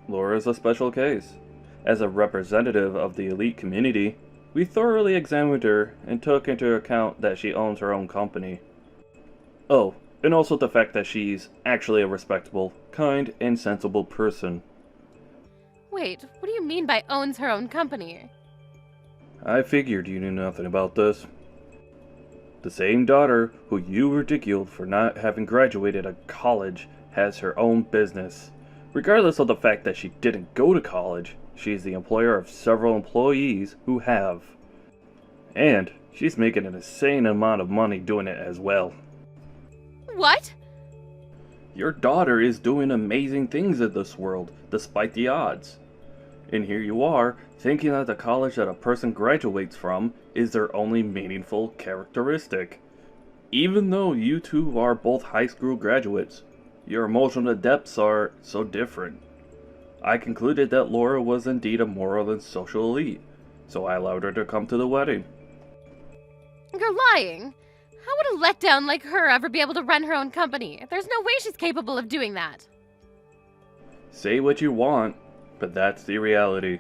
Laura's a special case. As a representative of the elite community, we thoroughly examined her and took into account that she owns her own company. Oh, and also the fact that she's actually a respectable, kind, and sensible person. Wait, what do you mean by owns her own company? I figured you knew nothing about this. The same daughter who you ridiculed for not having graduated a college has her own business. Regardless of the fact that she didn't go to college, she's the employer of several employees who have. And she's making an insane amount of money doing it as well. What? Your daughter is doing amazing things in this world, despite the odds. And here you are, thinking that the college that a person graduates from is their only meaningful characteristic. Even though you two are both high school graduates, your emotional depths are so different. I concluded that Laura was indeed a moral and social elite, so I allowed her to come to the wedding. You're lying. How would a letdown like her ever be able to run her own company? There's no way she's capable of doing that. Say what you want, but that's the reality.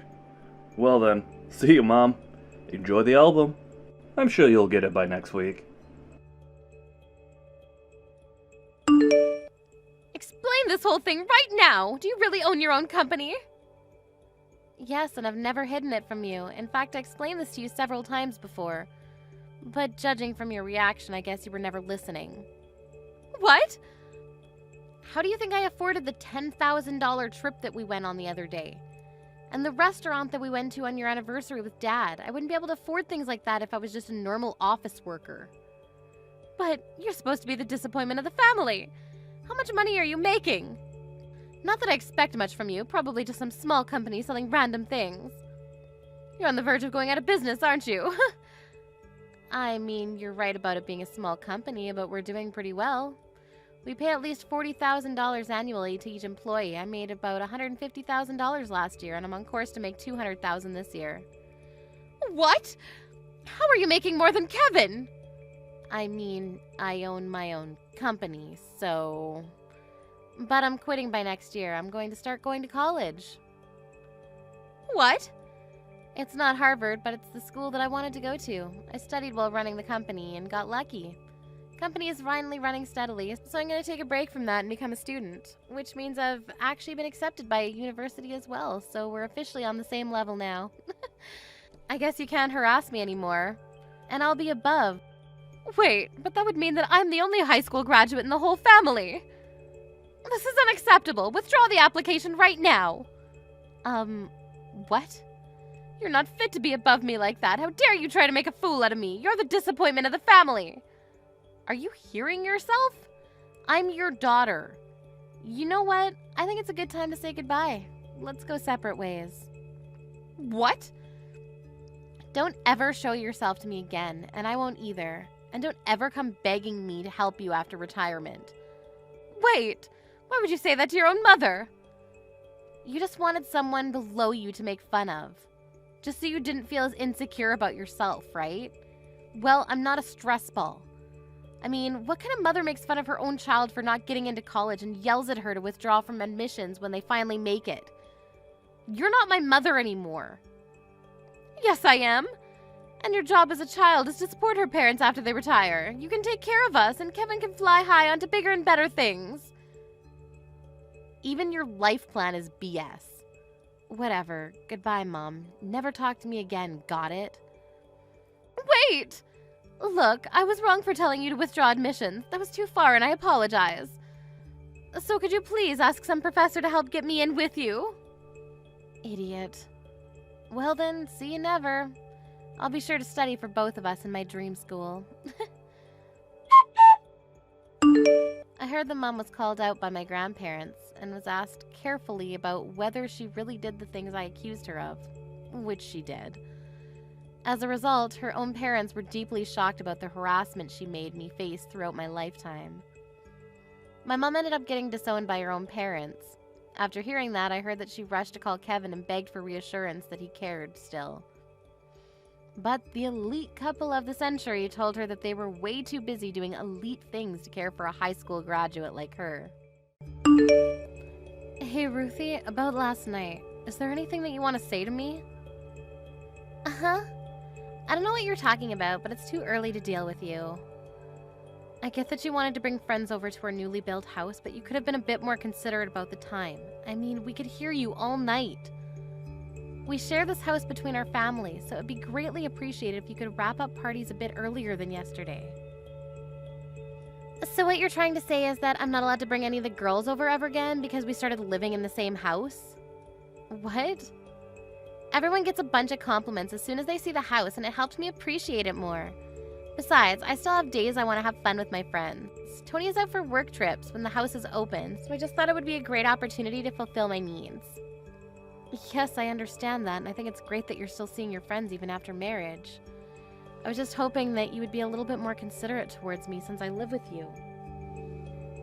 Well then, see you, Mom. Enjoy the album. I'm sure you'll get it by next week. Explain this whole thing right now. Do you really own your own company? Yes, and I've never hidden it from you. In fact, I explained this to you several times before. But judging from your reaction, I guess you were never listening. What? How do you think I afforded the $10,000 trip that we went on the other day? And the restaurant that we went to on your anniversary with Dad? I wouldn't be able to afford things like that if I was just a normal office worker. But you're supposed to be the disappointment of the family. How much money are you making? Not that I expect much from you, probably just some small company selling random things. You're on the verge of going out of business, aren't you? I mean, you're right about it being a small company, but we're doing pretty well. We pay at least $40,000 annually to each employee. I made about $150,000 last year, and I'm on course to make $200,000 this year. What? How are you making more than Kevin? I mean, I own my own company, so... But I'm quitting by next year. I'm going to start going to college. What? It's not Harvard, but it's the school that I wanted to go to. I studied while running the company and got lucky. Company is finally running steadily, so I'm going to take a break from that and become a student, which means I've actually been accepted by a university as well, so we're officially on the same level now. I guess you can't harass me anymore, and I'll be above. Wait, but that would mean that I'm the only high school graduate in the whole family. This is unacceptable. Withdraw the application right now. What? You're not fit to be above me like that. How dare you try to make a fool out of me? You're the disappointment of the family. Are you hearing yourself? I'm your daughter. You know what? I think it's a good time to say goodbye. Let's go separate ways. What? Don't ever show yourself to me again, and I won't either. And don't ever come begging me to help you after retirement. Wait, why would you say that to your own mother? You just wanted someone below you to make fun of. Just so you didn't feel as insecure about yourself, right? Well, I'm not a stress ball. I mean, what kind of mother makes fun of her own child for not getting into college and yells at her to withdraw from admissions when they finally make it? You're not my mother anymore. Yes, I am. And your job as a child is to support her parents after they retire. You can take care of us, and Kevin can fly high onto bigger and better things. Even your life plan is BS. Whatever. Goodbye, Mom. Never talk to me again, got it? Wait! Look, I was wrong for telling you to withdraw admissions. That was too far, and I apologize. So could you please ask some professor to help get me in with you? Idiot. Well then, see you never. I'll be sure to study for both of us in my dream school. I heard the mom was called out by my grandparents and was asked carefully about whether she really did the things I accused her of, which she did. As a result, her own parents were deeply shocked about the harassment she made me face throughout my lifetime. My mom ended up getting disowned by her own parents. After hearing that, I heard that she rushed to call Kevin and begged for reassurance that he cared still. But the elite couple of the century told her that they were way too busy doing elite things to care for a high school graduate like her. Hey Ruthie, about last night, is there anything that you want to say to me? Uh-huh. I don't know what you're talking about, but it's too early to deal with you. I get that you wanted to bring friends over to our newly built house, but you could have been a bit more considerate about the time. I mean, we could hear you all night. We share this house between our families, so it'd be greatly appreciated if you could wrap up parties a bit earlier than yesterday. So what you're trying to say is that I'm not allowed to bring any of the girls over ever again because we started living in the same house? What? Everyone gets a bunch of compliments as soon as they see the house, and it helped me appreciate it more. Besides, I still have days I want to have fun with my friends. Tony is out for work trips when the house is open, so I just thought it would be a great opportunity to fulfill my needs. Yes, I understand that, and I think it's great that you're still seeing your friends even after marriage. I was just hoping that you would be a little bit more considerate towards me since I live with you.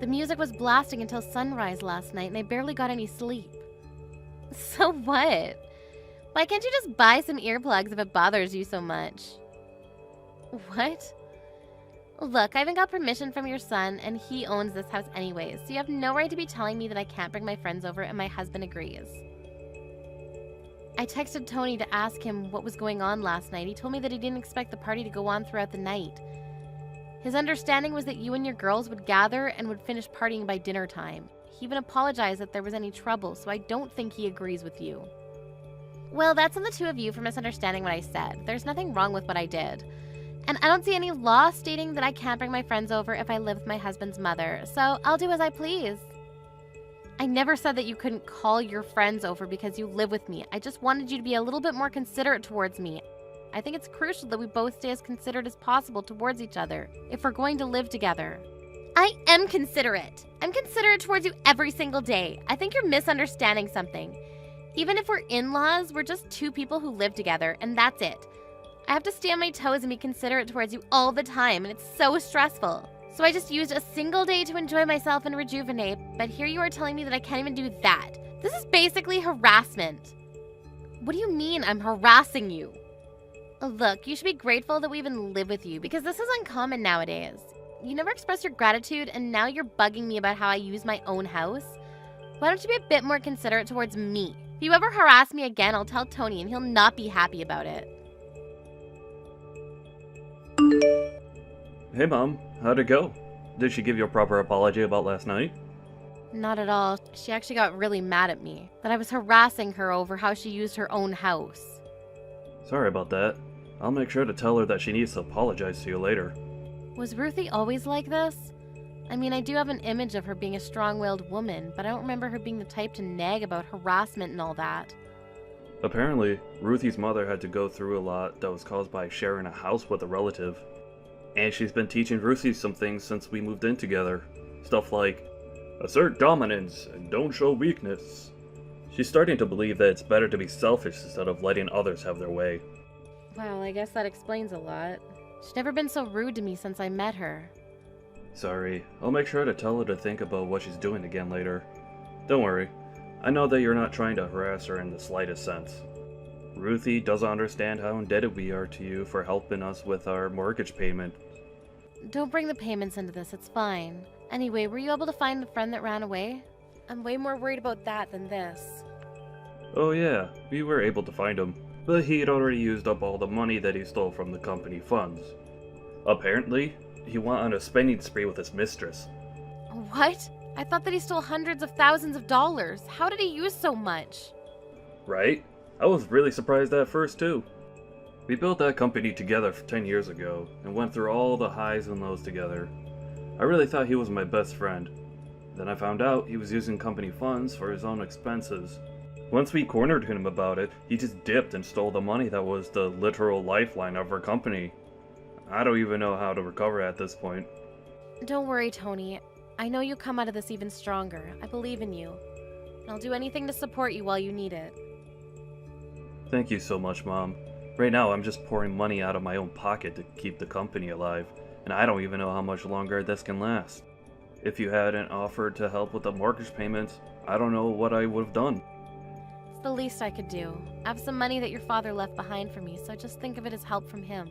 The music was blasting until sunrise last night, and I barely got any sleep. So what? Why can't you just buy some earplugs if it bothers you so much? What? Look, I haven't got permission from your son, and he owns this house anyways, so you have no right to be telling me that I can't bring my friends over and my husband agrees. I texted Tony to ask him what was going on last night. He told me that he didn't expect the party to go on throughout the night. His understanding was that you and your girls would gather and would finish partying by dinner time. He even apologized if there was any trouble, so I don't think he agrees with you. Well, that's on the two of you for misunderstanding what I said. There's nothing wrong with what I did. And I don't see any law stating that I can't bring my friends over if I live with my husband's mother, so I'll do as I please. I never said that you couldn't call your friends over because you live with me. I just wanted you to be a little bit more considerate towards me. I think it's crucial that we both stay as considerate as possible towards each other if we're going to live together. I am considerate. I'm considerate towards you every single day. I think you're misunderstanding something. Even if we're in-laws, we're just two people who live together, and that's it. I have to stay on my toes and be considerate towards you all the time, and it's so stressful. So I just used a single day to enjoy myself and rejuvenate, but here you are telling me that I can't even do that. This is basically harassment. What do you mean I'm harassing you? Look, you should be grateful that we even live with you, because this is uncommon nowadays. You never expressed your gratitude, and now you're bugging me about how I use my own house. Why don't you be a bit more considerate towards me? If you ever harass me again, I'll tell Tony, and he'll not be happy about it. Hey Mom, how'd it go? Did she give you a proper apology about last night? Not at all. She actually got really mad at me, that I was harassing her over how she used her own house. Sorry about that. I'll make sure to tell her that she needs to apologize to you later. Was Ruthie always like this? I mean, I do have an image of her being a strong-willed woman, but I don't remember her being the type to nag about harassment and all that. Apparently, Ruthie's mother had to go through a lot that was caused by sharing a house with a relative. And she's been teaching Ruthie some things since we moved in together. Stuff like, assert dominance and don't show weakness. She's starting to believe that it's better to be selfish instead of letting others have their way. Well, I guess that explains a lot. She's never been so rude to me since I met her. Sorry, I'll make sure to tell her to think about what she's doing again later. Don't worry, I know that you're not trying to harass her in the slightest sense. Ruthie doesn't understand how indebted we are to you for helping us with our mortgage payment. Don't bring the payments into this, it's fine. Anyway, were you able to find the friend that ran away? I'm way more worried about that than this. Oh yeah, we were able to find him, but he had already used up all the money that he stole from the company funds. Apparently, he went on a spending spree with his mistress. What? I thought that he stole hundreds of thousands of dollars. How did he use so much? Right? I was really surprised at first too. We built that company together 10 years ago, and went through all the highs and lows together. I really thought he was my best friend. Then I found out he was using company funds for his own expenses. Once we cornered him about it, he just dipped and stole the money that was the literal lifeline of our company. I don't even know how to recover at this point. Don't worry, Tony. I know you'll come out of this even stronger. I believe in you. And I'll do anything to support you while you need it. Thank you so much, Mom. Right now, I'm just pouring money out of my own pocket to keep the company alive, and I don't even know how much longer this can last. If you hadn't offered to help with the mortgage payments, I don't know what I would have done. It's the least I could do. I have some money that your father left behind for me, so just think of it as help from him.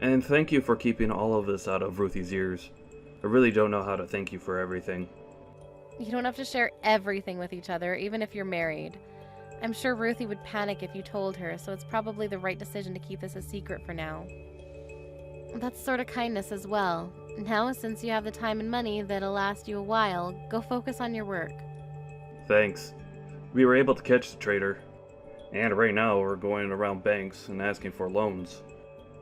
And thank you for keeping all of this out of Ruthie's ears. I really don't know how to thank you for everything. You don't have to share everything with each other, even if you're married. I'm sure Ruthie would panic if you told her, so it's probably the right decision to keep this a secret for now. That's sort of kindness as well. Now, since you have the time and money that'll last you a while, go focus on your work. Thanks. We were able to catch the traitor. And right now we're going around banks and asking for loans.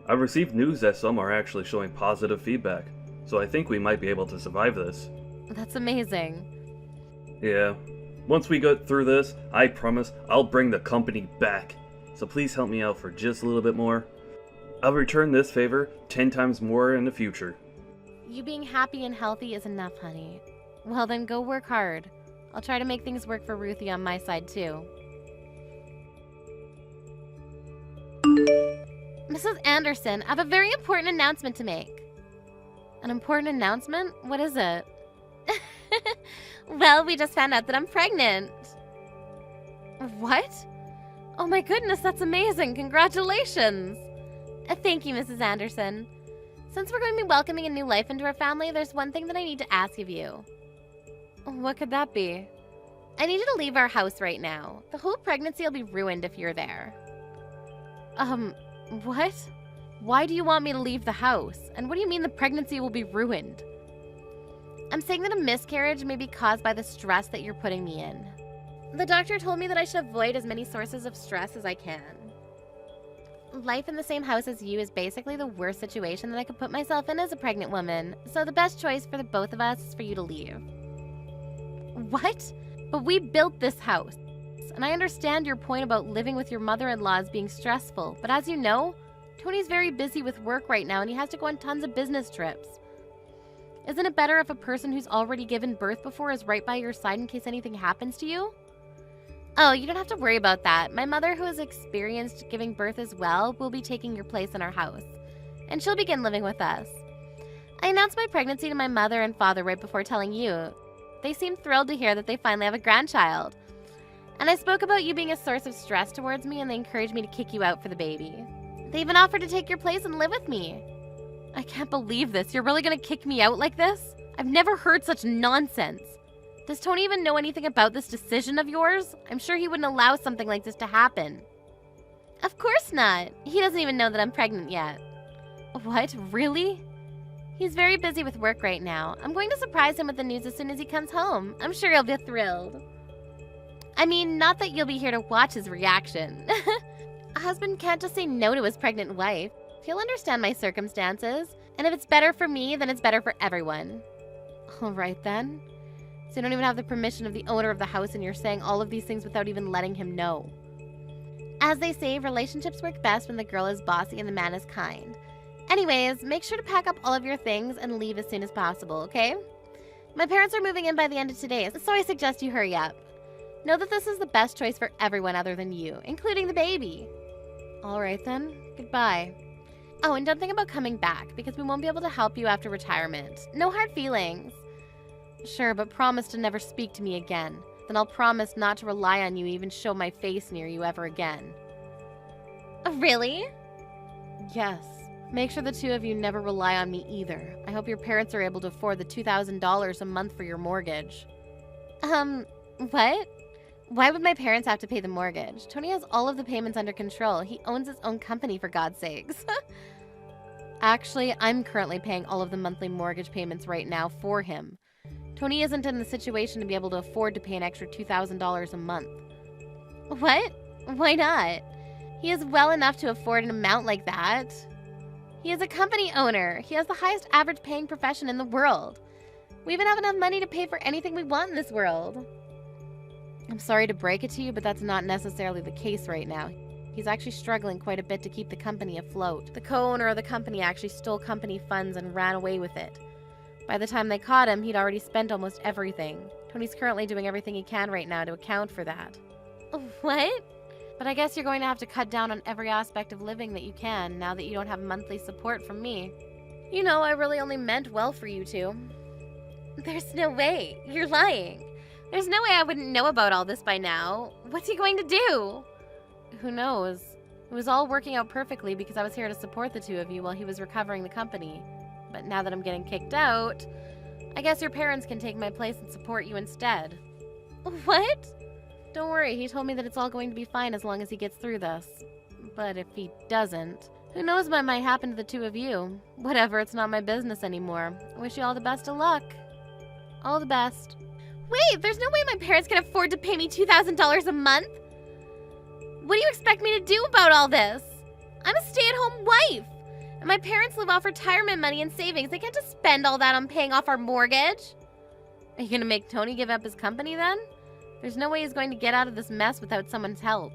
I've received news that some are actually showing positive feedback, so I think we might be able to survive this. That's amazing. Yeah. Once we get through this, I promise I'll bring the company back. So please help me out for just a little bit more. I'll return this favor 10 times more in the future. You being happy and healthy is enough, honey. Well then, go work hard. I'll try to make things work for Ruthie on my side, too. Mrs. Anderson, I have a very important announcement to make. An important announcement? What is it? Well, we just found out that I'm pregnant. What? Oh my goodness, that's amazing. Congratulations. Thank you, Mrs. Anderson. Since we're going to be welcoming a new life into our family, there's one thing that I need to ask of you. What could that be? I need you to leave our house right now. The whole pregnancy will be ruined if you're there. What? Why do you want me to leave the house? And what do you mean the pregnancy will be ruined? I'm saying that a miscarriage may be caused by the stress that you're putting me in. The doctor told me that I should avoid as many sources of stress as I can. Life in the same house as you is basically the worst situation that I could put myself in as a pregnant woman, so the best choice for the both of us is for you to leave. What? But we built this house. And I understand your point about living with your mother-in-law as being stressful, but as you know, Tony's very busy with work right now and he has to go on tons of business trips. Isn't it better if a person who's already given birth before is right by your side in case anything happens to you? Oh, you don't have to worry about that. My mother, who has experienced giving birth as well, will be taking your place in our house. And she'll begin living with us. I announced my pregnancy to my mother and father right before telling you. They seemed thrilled to hear that they finally have a grandchild. And I spoke about you being a source of stress towards me, and they encouraged me to kick you out for the baby. They even offered to take your place and live with me. I can't believe this. You're really gonna kick me out like this? I've never heard such nonsense. Does Tony even know anything about this decision of yours? I'm sure he wouldn't allow something like this to happen. Of course not. He doesn't even know that I'm pregnant yet. What? Really? He's very busy with work right now. I'm going to surprise him with the news as soon as he comes home. I'm sure he'll be thrilled. I mean, not that you'll be here to watch his reaction. A husband can't just say no to his pregnant wife. He'll understand my circumstances, and if it's better for me, then it's better for everyone. All right, then. So you don't even have the permission of the owner of the house, and you're saying all of these things without even letting him know. As they say, relationships work best when the girl is bossy and the man is kind. Anyways, make sure to pack up all of your things and leave as soon as possible, okay? My parents are moving in by the end of today, so I suggest you hurry up. Know that this is the best choice for everyone other than you, including the baby. All right, then. Goodbye. Oh, and don't think about coming back, because we won't be able to help you after retirement. No hard feelings. Sure, but promise to never speak to me again. Then I'll promise not to rely on you, even show my face near you ever again. Really? Yes. Make sure the two of you never rely on me either. I hope your parents are able to afford the $2,000 a month for your mortgage. What? Why would my parents have to pay the mortgage? Tony has all of the payments under control. He owns his own company, for God's sakes. Actually, I'm currently paying all of the monthly mortgage payments right now for him. Tony isn't in the situation to be able to afford to pay an extra $2,000 a month. What? Why not? He is well enough to afford an amount like that. He is a company owner. He has the highest average paying profession in the world. We even have enough money to pay for anything we want in this world. I'm sorry to break it to you, but that's not necessarily the case right now. He's actually struggling quite a bit to keep the company afloat. The co-owner of the company actually stole company funds and ran away with it. By the time they caught him, he'd already spent almost everything. Tony's currently doing everything he can right now to account for that. What? But I guess you're going to have to cut down on every aspect of living that you can now that you don't have monthly support from me. You know, I really only meant well for you two. There's no way. You're lying. There's no way I wouldn't know about all this by now. What's he going to do? Who knows? It was all working out perfectly because I was here to support the two of you while he was recovering the company. But now that I'm getting kicked out, I guess your parents can take my place and support you instead. What? Don't worry, he told me that it's all going to be fine as long as he gets through this. But if he doesn't, who knows what might happen to the two of you? Whatever, it's not my business anymore. I wish you all the best of luck. All the best. Wait, there's no way my parents can afford to pay me $2,000 a month? What do you expect me to do about all this? I'm a stay-at-home wife, and my parents live off retirement money and savings. They can't just spend all that on paying off our mortgage. Are you going to make Tony give up his company then? There's no way he's going to get out of this mess without someone's help.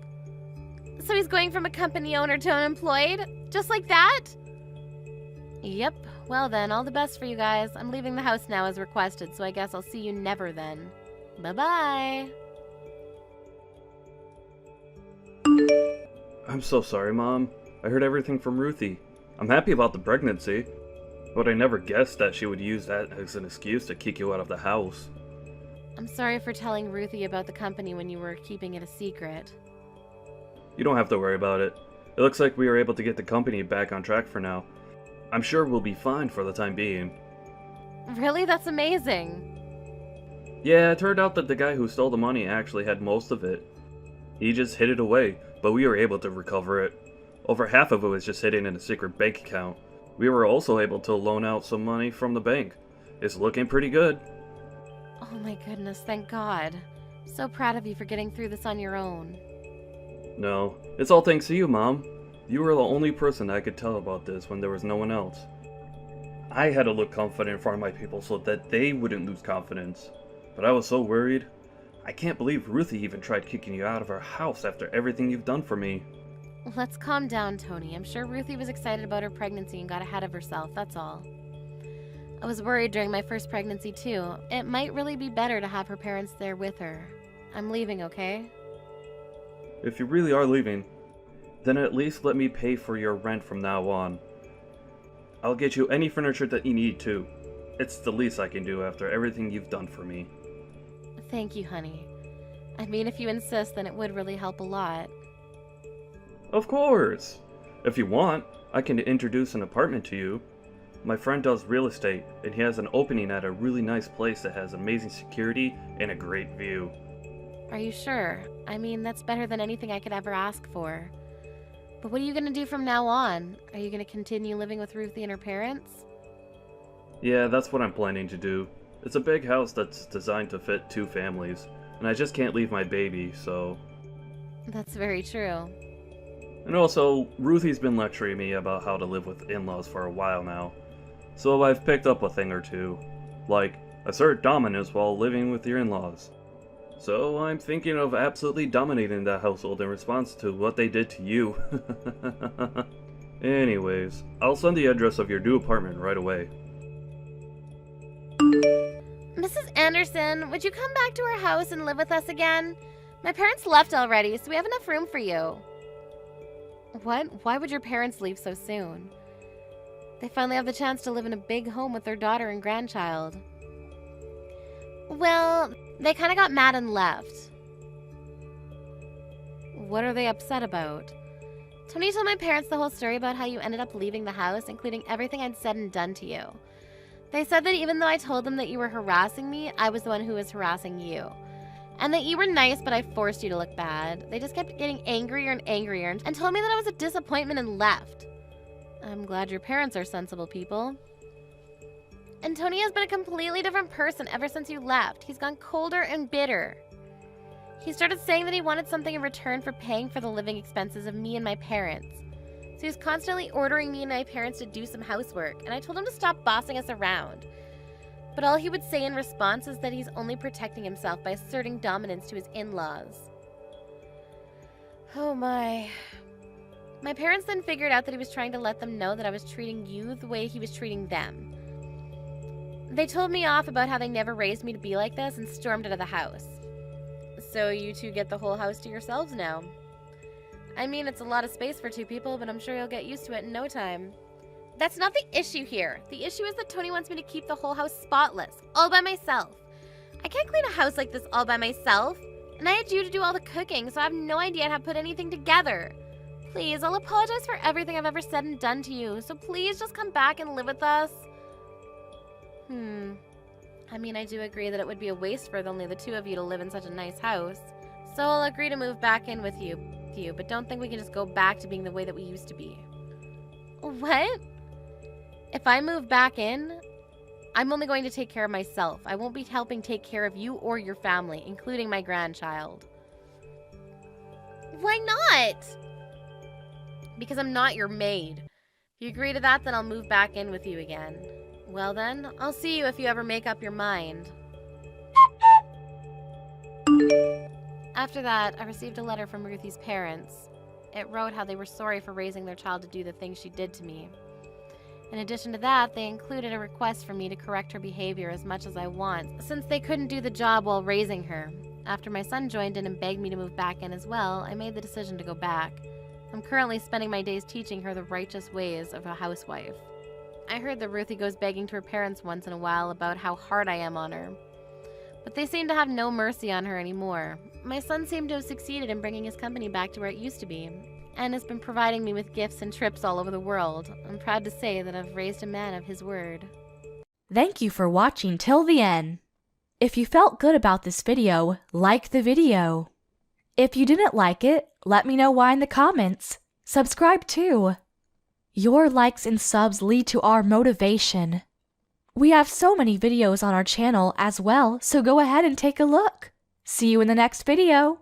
So he's going from a company owner to unemployed? Just like that? Yep. Well then, all the best for you guys. I'm leaving the house now as requested, so I guess I'll see you never then. Bye-bye. I'm so sorry, Mom. I heard everything from Ruthie. I'm happy about the pregnancy, but I never guessed that she would use that as an excuse to kick you out of the house. I'm sorry for telling Ruthie about the company when you were keeping it a secret. You don't have to worry about it. It looks like we were able to get the company back on track for now. I'm sure we'll be fine for the time being. Really? That's amazing. Yeah, it turned out that the guy who stole the money actually had most of it. He just hid it away, but we were able to recover it. Over half of it was just hidden in a secret bank account. We were also able to loan out some money from the bank. It's looking pretty good. Oh my goodness, thank God. So proud of you for getting through this on your own. No, it's all thanks to you, Mom. You were the only person I could tell about this when there was no one else. I had to look confident in front of my people so that they wouldn't lose confidence. But I was so worried. I can't believe Ruthie even tried kicking you out of our house after everything you've done for me. Let's calm down, Tony. I'm sure Ruthie was excited about her pregnancy and got ahead of herself, that's all. I was worried during my first pregnancy too. It might really be better to have her parents there with her. I'm leaving, okay? If you really are leaving, then at least let me pay for your rent from now on. I'll get you any furniture that you need too. It's the least I can do after everything you've done for me. Thank you, honey. I mean, if you insist, then it would really help a lot. Of course! If you want, I can introduce an apartment to you. My friend does real estate, and he has an opening at a really nice place that has amazing security and a great view. Are you sure? I mean, that's better than anything I could ever ask for. But what are you going to do from now on? Are you going to continue living with Ruthie and her parents? Yeah, that's what I'm planning to do. It's a big house that's designed to fit 2 families, and I just can't leave my baby, so... That's very true. And also, Ruthie's been lecturing me about how to live with in-laws for a while now, so I've picked up a thing or two. Like, assert dominance while living with your in-laws. So I'm thinking of absolutely dominating that household in response to what they did to you. Anyways, I'll send the address of your new apartment right away. Mrs. Anderson, would you come back to our house and live with us again? My parents left already, so we have enough room for you. What? Why would your parents leave so soon? They finally have the chance to live in a big home with their daughter and grandchild. Well, they kind of got mad and left. What are they upset about? Tony told my parents the whole story about how you ended up leaving the house, including everything I'd said and done to you. They said that even though I told them that you were harassing me, I was the one who was harassing you. And that you were nice, but I forced you to look bad. They just kept getting angrier and angrier and told me that I was a disappointment and left. I'm glad your parents are sensible people. And Tony has been a completely different person ever since you left. He's gone colder and bitter. He started saying that he wanted something in return for paying for the living expenses of me and my parents. So he was constantly ordering me and my parents to do some housework, and I told him to stop bossing us around. But all he would say in response is that he's only protecting himself by asserting dominance to his in-laws. Oh my. My parents then figured out that he was trying to let them know that I was treating you the way he was treating them. They told me off about how they never raised me to be like this and stormed out of the house. So you two get the whole house to yourselves now. I mean, it's a lot of space for two people, but I'm sure you'll get used to it in no time. That's not the issue here. The issue is that Tony wants me to keep the whole house spotless, all by myself. I can't clean a house like this all by myself. And I had you to do all the cooking, so I have no idea how to put anything together. Please, I'll apologize for everything I've ever said and done to you, so please just come back and live with us. I mean, I do agree that it would be a waste for only the two of you to live in such a nice house. So I'll agree to move back in with you, but don't think we can just go back to being the way that we used to be. What? If I move back in, I'm only going to take care of myself. I won't be helping take care of you or your family, including my grandchild. Why not? Because I'm not your maid. If you agree to that, then I'll move back in with you again. Well then, I'll see you if you ever make up your mind. After that, I received a letter from Ruthie's parents. It wrote how they were sorry for raising their child to do the things she did to me. In addition to that, they included a request for me to correct her behavior as much as I want, since they couldn't do the job while raising her. After my son joined in and begged me to move back in as well, I made the decision to go back. I'm currently spending my days teaching her the righteous ways of a housewife. I heard that Ruthie goes begging to her parents once in a while about how hard I am on her. But they seem to have no mercy on her anymore. My son seemed to have succeeded in bringing his company back to where it used to be, and has been providing me with gifts and trips all over the world. I'm proud to say that I've raised a man of his word. Thank you for watching till the end. If you felt good about this video, like the video. If you didn't like it, let me know why in the comments. Subscribe too. Your likes and subs lead to our motivation. We have so many videos on our channel as well, so go ahead and take a look. See you in the next video.